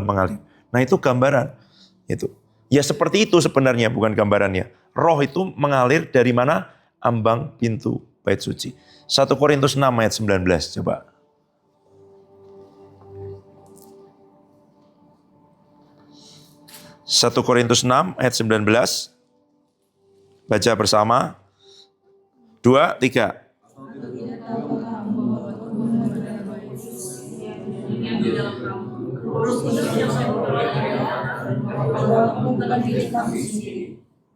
mengalir. Nah itu gambaran. Itu. Ya seperti itu sebenarnya, bukan gambarannya. Roh itu mengalir dari mana? Ambang pintu bait suci. 1 Korintus 6 ayat 19, coba. Satu Korintus 6 ayat 19. Baca bersama. 2, 3.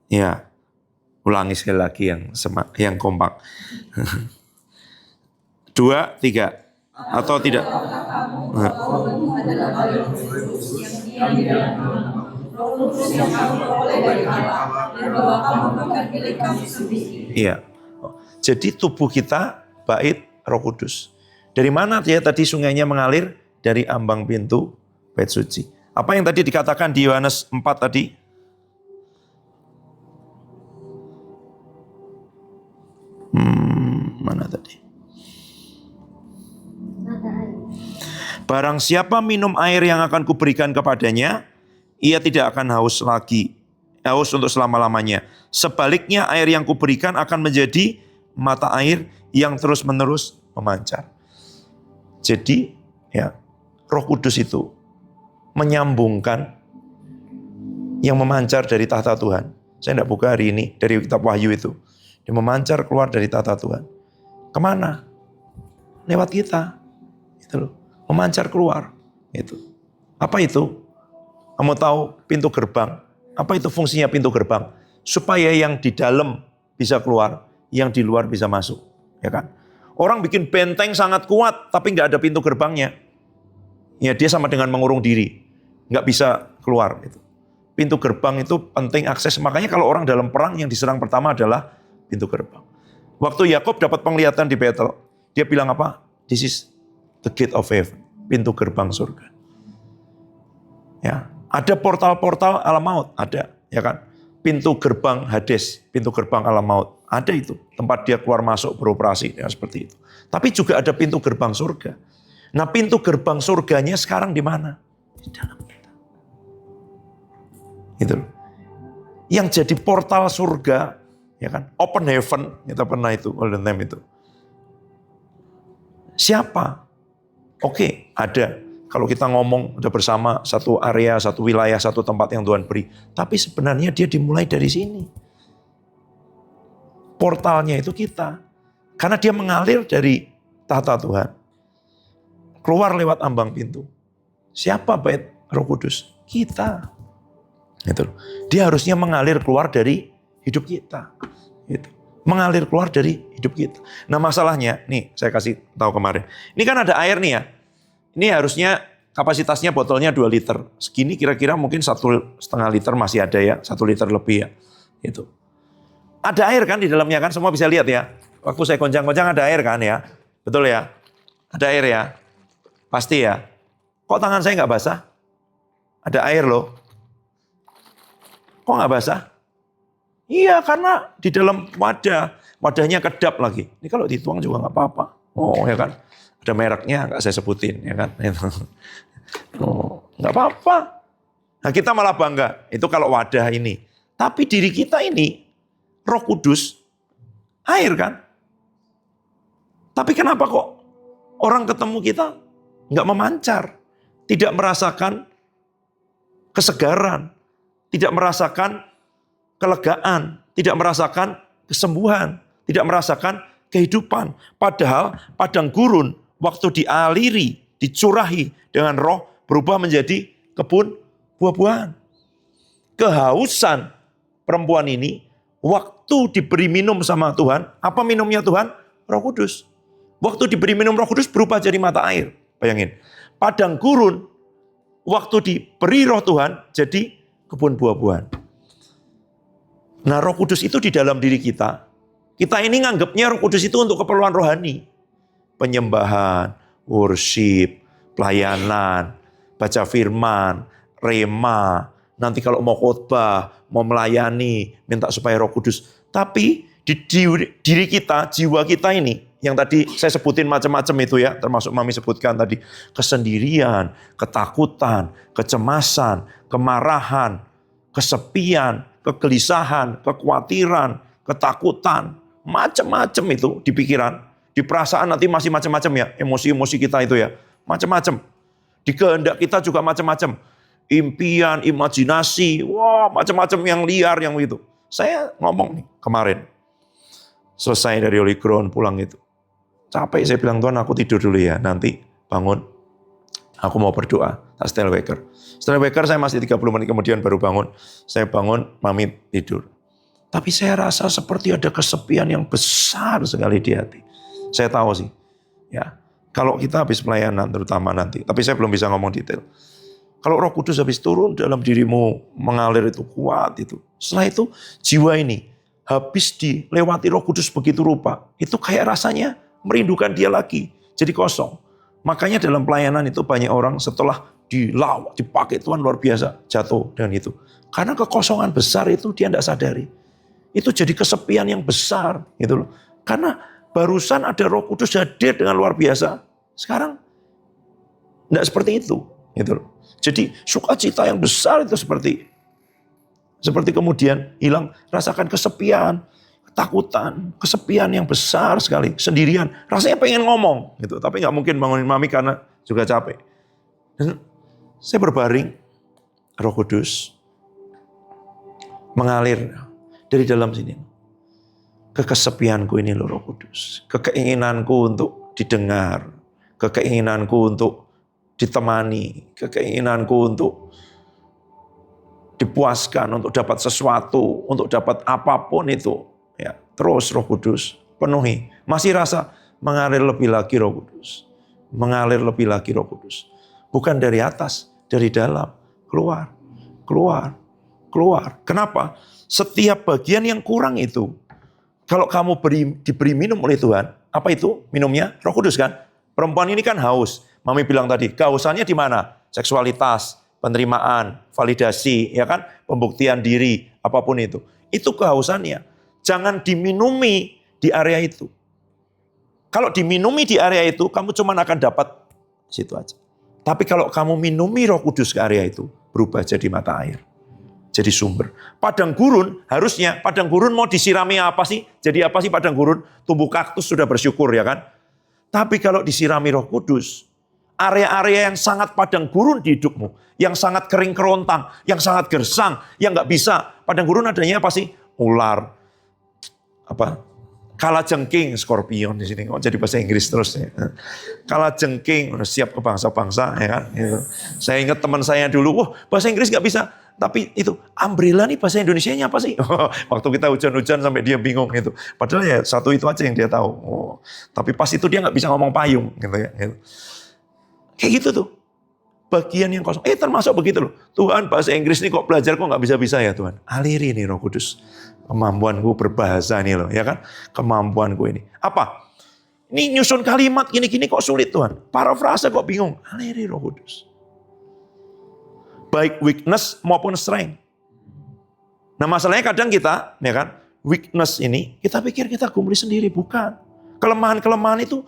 Ya, ulangi sekali lagi yang kompak. 2, 3. Atau tidak? Iya. Jadi tubuh kita bait Roh Kudus. Dari mana dia tadi sungainya mengalir? Dari ambang pintu bait suci. Apa yang tadi dikatakan di Yohanes 4 tadi? Mana tadi? Barang siapa minum air yang akan kuberikan kepadanya, ia tidak akan haus lagi, haus untuk selama-lamanya. Sebaliknya air yang kuberikan akan menjadi mata air yang terus-menerus memancar. Jadi, ya, Roh Kudus itu menyambungkan yang memancar dari tahta Tuhan. Saya tidak buka hari ini dari kitab Wahyu itu. Dia memancar keluar dari tahta Tuhan. Kemana? Lewat kita. Itu loh. Memancar keluar. Itu. Apa itu? Kamu tahu pintu gerbang. Apa itu fungsinya pintu gerbang? Supaya yang di dalam bisa keluar, yang di luar bisa masuk. Ya kan? Orang bikin benteng sangat kuat, tapi nggak ada pintu gerbangnya. Ya dia sama dengan mengurung diri. Nggak bisa keluar. Itu. Pintu gerbang itu penting akses. Makanya kalau orang dalam perang yang diserang pertama adalah pintu gerbang. Waktu Yakub dapat penglihatan di Betel, dia bilang apa? This is the gate of heaven. Pintu gerbang surga. Ya, ada portal-portal alam maut, ada, ya kan? Pintu gerbang Hades, pintu gerbang alam maut, ada itu. Tempat dia keluar masuk beroperasi, ya seperti itu. Tapi juga ada pintu gerbang surga. Nah, pintu gerbang surganya sekarang di mana? Di dalam kita. Itu loh. Yang jadi portal surga, ya kan? Open heaven, kita pernah itu, golden time itu. Siapa? Oke, ada. Kalau kita ngomong udah bersama satu area, satu wilayah, satu tempat yang Tuhan beri. Tapi sebenarnya dia dimulai dari sini. Portalnya itu kita. Karena dia mengalir dari tahta Tuhan. Keluar lewat ambang pintu. Siapa bait Roh Kudus? Kita. Gitu. Dia harusnya mengalir keluar dari hidup kita. Gitu. Mengalir keluar dari hidup kita. Nah masalahnya, nih saya kasih tahu kemarin. Ini kan ada air nih ya. Ini harusnya kapasitasnya botolnya 2 liter. Segini kira-kira mungkin 1,5 liter masih ada ya. 1 liter lebih ya. Gitu. Ada air kan di dalamnya kan, semua bisa lihat ya. Waktu saya goncang-goncang ada air kan ya. Betul ya? Ada air ya. Pasti ya. Kok tangan saya nggak basah? Ada air loh. Kok nggak basah? Iya, karena di dalam wadahnya kedap lagi. Ini kalau dituang juga nggak apa-apa. Oh ya kan, ada mereknya nggak saya sebutin ya kan. Oh, nggak apa-apa. Nah kita malah bangga. Itu kalau wadah ini. Tapi diri kita ini, Roh Kudus, air kan. Tapi kenapa kok orang ketemu kita nggak memancar, tidak merasakan kesegaran, tidak merasakan kelegaan, tidak merasakan kesembuhan, tidak merasakan kehidupan. Padahal padang gurun waktu dialiri, dicurahi dengan roh berubah menjadi kebun buah-buahan. Kehausan perempuan ini waktu diberi minum sama Tuhan, apa minumnya Tuhan? Roh Kudus. Waktu diberi minum Roh Kudus berubah jadi mata air. Bayangin, padang gurun waktu diberi roh Tuhan jadi kebun buah-buahan. Nah Roh Kudus itu di dalam diri kita. Kita ini nganggapnya Roh Kudus itu untuk keperluan rohani. Penyembahan, worship, pelayanan, baca firman, rema. Nanti kalau mau khotbah, mau melayani, minta supaya Roh Kudus. Tapi di diri kita, jiwa kita ini, yang tadi saya sebutin macam-macam itu ya, termasuk Mami sebutkan tadi, kesendirian, ketakutan, kecemasan, kemarahan, kesepian, kegelisahan, kekhawatiran, ketakutan, macam-macam itu di pikiran, di perasaan nanti masih macam-macam ya, emosi-emosi kita itu ya, macam-macam. Di kehendak kita juga macam-macam, impian, imajinasi, wah macam-macam yang liar yang begitu. Saya ngomong nih kemarin, selesai dari Holy Ground pulang itu, capek saya bilang Tuhan aku tidur dulu ya, nanti bangun, aku mau berdoa, tak setel waker. Setelah waker saya masih 30 menit kemudian baru bangun. Saya bangun, Mami tidur. Tapi saya rasa seperti ada kesepian yang besar sekali di hati. Saya tahu sih. Ya, kalau kita habis pelayanan terutama nanti. Tapi saya belum bisa ngomong detail. Kalau Roh Kudus habis turun dalam dirimu mengalir itu kuat itu. Setelah itu jiwa ini habis dilewati Roh Kudus begitu rupa. Itu kayak rasanya merindukan dia lagi. Jadi kosong. Makanya dalam pelayanan itu banyak orang setelah dilawat, dipakai Tuhan luar biasa, jatuh dengan itu. Karena kekosongan besar itu dia tidak sadari. Itu jadi kesepian yang besar gitu loh. Karena barusan ada Roh Kudus hadir dengan luar biasa. Sekarang tidak seperti itu gitu loh. Jadi sukacita yang besar itu seperti kemudian hilang, rasakan kesepian, ketakutan, kesepian yang besar sekali, sendirian. Rasanya pengen ngomong gitu, tapi nggak mungkin bangunin mami karena juga capek. Dan saya berbaring, Roh Kudus mengalir dari dalam sini. Kekesepianku ini loh Roh Kudus. Keinginanku untuk didengar. Keinginanku untuk ditemani. Keinginanku untuk dipuaskan, untuk dapat sesuatu, untuk dapat apapun itu. Ya, terus Roh Kudus penuhi. Masih rasa mengalir lebih lagi Roh Kudus. Mengalir lebih lagi Roh Kudus. Bukan dari atas, dari dalam. Keluar, keluar, keluar. Kenapa? Setiap bagian yang kurang itu, kalau kamu diberi minum oleh Tuhan, apa itu minumnya? Roh Kudus kan? Perempuan ini kan haus. Mami bilang tadi, kehausannya di mana? Seksualitas, penerimaan, validasi, ya kan? Pembuktian diri, apapun itu. Itu kehausannya. Jangan diminumi di area itu. Kalau diminumi di area itu, kamu cuma akan dapat situ aja. Tapi kalau kamu minumi Roh Kudus ke area itu, berubah jadi mata air. Jadi sumber. Padang gurun, harusnya padang gurun mau disirami apa sih? Jadi apa sih padang gurun? Tumbuh kaktus sudah bersyukur ya kan? Tapi kalau disirami Roh Kudus, area-area yang sangat padang gurun di hidupmu, yang sangat kering kerontang, yang sangat gersang, yang nggak bisa. Padang gurun adanya apa sih? Ular, kalajengking, scorpion di sini. Kok jadi bahasa Inggris terus ya? Kalajengking, siap ke bangsa-bangsa ya kan? Gitu. Saya ingat teman saya dulu, bahasa Inggris nggak bisa. Tapi itu umbrella nih bahasa Indonesianya apa sih? Waktu kita hujan-hujan sampai dia bingung gitu. Padahal ya satu itu aja yang dia tahu. Tapi pas itu dia nggak bisa ngomong payung gitu ya. Gitu. Kayak gitu tuh. Bagian yang kosong. Termasuk begitu loh. Tuhan bahasa Inggris nih kok belajar kok nggak bisa-bisa ya Tuhan. Aliri nih Roh Kudus. Kemampuanku berbahasa nih loh ya kan. Kemampuanku ini. Apa? Ini nyusun kalimat gini-gini kok sulit Tuhan. Parafrase kok bingung. Aliri Roh Kudus. Baik weakness maupun strength. Nah masalahnya kadang kita, ya kan, weakness ini, kita pikir kita gumuli sendiri. Bukan. Kelemahan-kelemahan itu,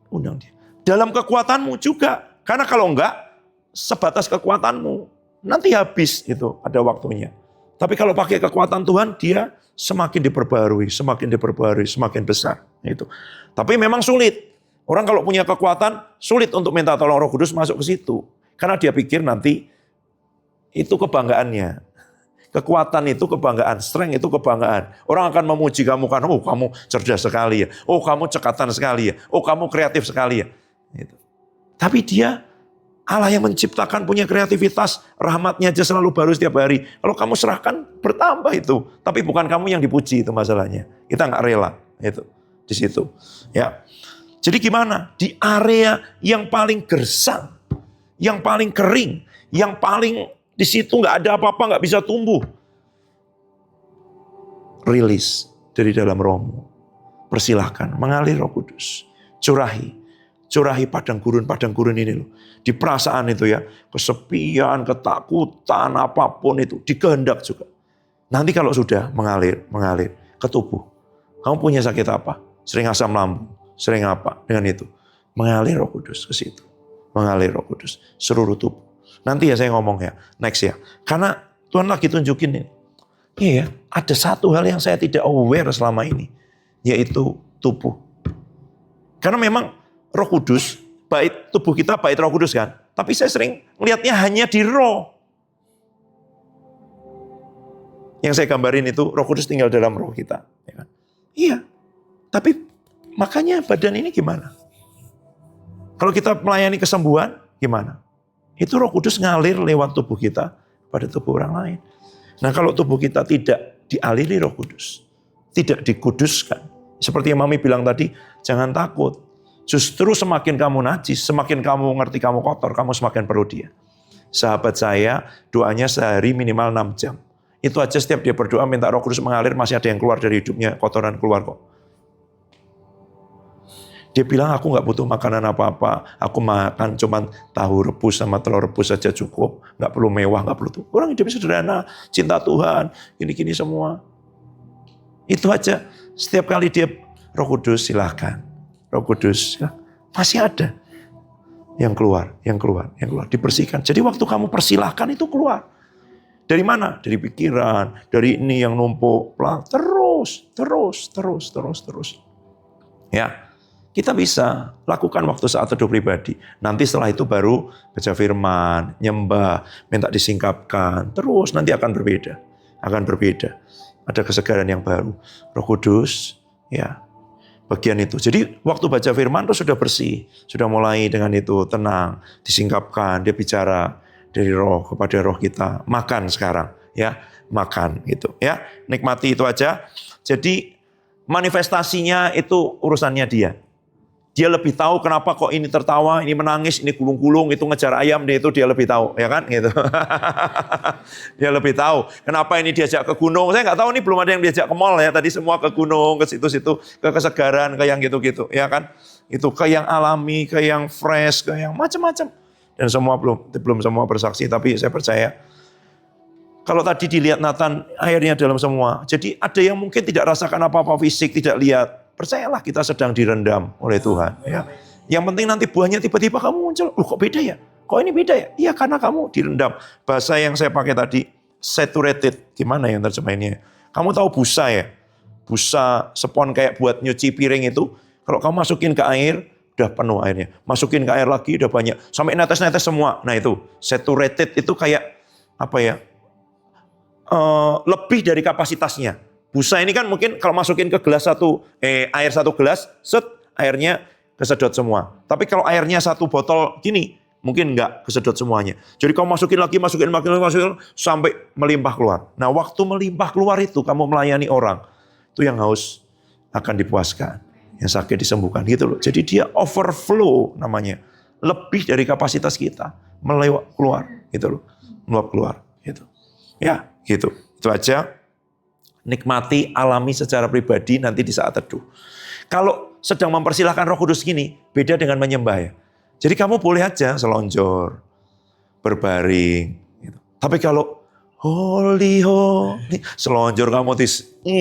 undang dia. Dalam kekuatanmu juga. Karena kalau enggak, sebatas kekuatanmu. Nanti habis itu, ada waktunya. Tapi kalau pakai kekuatan Tuhan, dia semakin diperbarui, semakin besar. Itu. Tapi memang sulit. Orang kalau punya kekuatan, sulit untuk minta tolong Roh Kudus masuk ke situ. Karena dia pikir nanti, itu kebanggaannya. Kekuatan itu kebanggaan, strength itu kebanggaan. Orang akan memuji kamu karena kamu cerdas sekali ya. Kamu cekatan sekali ya. Kamu kreatif sekali ya. Gitu. Tapi dia Allah yang menciptakan punya kreativitas, rahmatnya aja selalu baru setiap hari. Kalau kamu serahkan bertambah itu, tapi bukan kamu yang dipuji itu masalahnya. Kita nggak rela itu di situ. Ya. Jadi gimana? Di area yang paling gersang, yang paling kering, yang paling di situ nggak ada apa-apa, nggak bisa tumbuh. Rilis dari dalam rohmu. Persilahkan mengalir Roh Kudus. Curahi padang gurun ini loh. Di perasaan itu ya, kesepian, ketakutan, apapun itu, dikehendak juga. Nanti kalau sudah mengalir ke tubuh. Kamu punya sakit apa? Sering asam lambung, sering apa? Dengan itu. Mengalir Roh Kudus ke situ. Mengalir Roh Kudus seluruh tubuh. Nanti ya saya ngomong ya, next ya. Karena Tuhan lagi tunjukin ini. Iya ya, ada satu hal yang saya tidak aware selama ini. Yaitu tubuh. Karena memang Roh Kudus, bait tubuh kita bait Roh Kudus kan. Tapi saya sering melihatnya hanya di roh. Yang saya gambarin itu Roh Kudus tinggal dalam roh kita. Ya kan? Iya, tapi makanya badan ini gimana? Kalau kita melayani kesembuhan, gimana? Itu Roh Kudus ngalir lewat tubuh kita pada tubuh orang lain. Nah kalau tubuh kita tidak dialiri Roh Kudus, tidak dikuduskan. Seperti yang Mami bilang tadi, jangan takut. Justru semakin kamu najis, semakin kamu ngerti kamu kotor, kamu semakin perlu dia. Sahabat saya doanya sehari minimal 6 jam. Itu aja setiap dia berdoa minta Roh Kudus mengalir, masih ada yang keluar dari hidupnya, kotoran keluar kok. Dia bilang aku nggak butuh makanan apa-apa, aku makan cuman tahu rebus sama telur rebus saja cukup, nggak perlu mewah, nggak perlu tuh. Orang hidup sederhana, cinta Tuhan, gini-gini semua. Itu aja. Setiap kali dia Roh Kudus silahkan, Roh Kudus ya, masih ada yang keluar, dibersihkan. Jadi waktu kamu persilahkan itu keluar. Dari mana? Dari pikiran, dari ini yang numpuk, terus. Ya. Kita bisa lakukan waktu saat teduh pribadi. Nanti setelah itu baru baca firman, nyembah, minta disingkapkan. Terus nanti akan berbeda. Ada kesegaran yang baru. Roh Kudus, ya, bagian itu. Jadi waktu baca firman itu sudah bersih. Sudah mulai dengan itu, tenang, disingkapkan, dia bicara dari roh kepada roh kita. Makan sekarang, ya, makan gitu. Ya, nikmati itu aja. Jadi manifestasinya itu urusannya dia. Dia lebih tahu kenapa kok ini tertawa, ini menangis, ini gulung-gulung, itu ngejar ayam, dia lebih tahu, ya kan? Gitu. Dia lebih tahu kenapa ini diajak ke gunung. Saya nggak tahu nih, belum ada yang diajak ke mall ya. Tadi semua ke gunung, ke situ-situ, ke kesegaran, ke yang gitu-gitu, ya kan? Itu ke yang alami, ke yang fresh, ke yang macam-macam. Dan semua belum semua bersaksi, tapi saya percaya. Kalau tadi dilihat Nathan, airnya dalam semua. Jadi ada yang mungkin tidak rasakan apa-apa fisik, tidak lihat. Percayalah kita sedang direndam oleh Tuhan. Ya. Yang penting nanti buahnya tiba-tiba kamu muncul. Loh kok beda ya? Kok ini beda ya? Iya karena kamu direndam. Bahasa yang saya pakai tadi, saturated. Gimana yang terjemahinnya? Kamu tahu busa ya? Busa spon kayak buat nyuci piring itu. Kalau kamu masukin ke air, udah penuh airnya. Masukin ke air lagi, udah banyak. Sampai netes-netes semua. Nah itu, saturated itu kayak apa ya? Lebih dari kapasitasnya. Busa ini kan mungkin kalau masukin ke gelas air satu gelas, airnya kesedot semua. Tapi kalau airnya satu botol gini, mungkin enggak kesedot semuanya. Jadi kamu masukin lagi, sampai melimpah keluar. Nah waktu melimpah keluar itu, kamu melayani orang. Itu yang haus akan dipuaskan. Yang sakit disembuhkan gitu loh. Jadi dia overflow namanya. Lebih dari kapasitas kita. Melewat keluar gitu loh. Meluap keluar gitu. Ya gitu. Itu aja. Nikmati, alami secara pribadi nanti di saat teduh. Kalau sedang mempersilahkan Roh Kudus gini, beda dengan menyembah ya. Jadi kamu boleh aja selonjor, berbaring. Gitu. Tapi kalau holy, selonjor kamu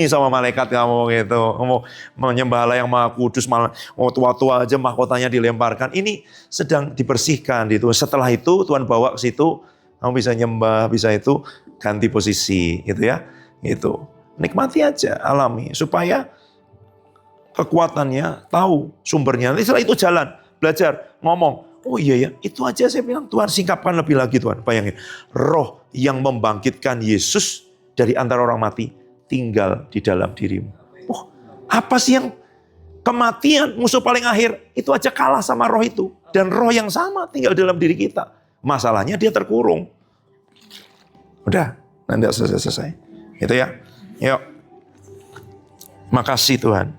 sama malaikat kamu gitu. Kamu menyembah Allah yang Maha Kudus, malah tua-tua aja mahkotanya dilemparkan. Ini sedang dibersihkan gitu. Setelah itu Tuhan bawa ke situ, kamu bisa nyembah, bisa itu ganti posisi gitu ya. Gitu. Nikmati aja, alami, supaya kekuatannya tahu sumbernya. Nanti setelah itu jalan, belajar, ngomong. Oh iya ya, itu aja saya bilang, Tuhan singkapkan lebih lagi Tuhan. Bayangin, roh yang membangkitkan Yesus dari antara orang mati, tinggal di dalam dirimu. Oh, apa sih yang kematian, musuh paling akhir, itu aja kalah sama roh itu. Dan roh yang sama tinggal dalam diri kita. Masalahnya dia terkurung. Udah, nanti selesai. Gitu ya. Yuk. Makasih Tuhan.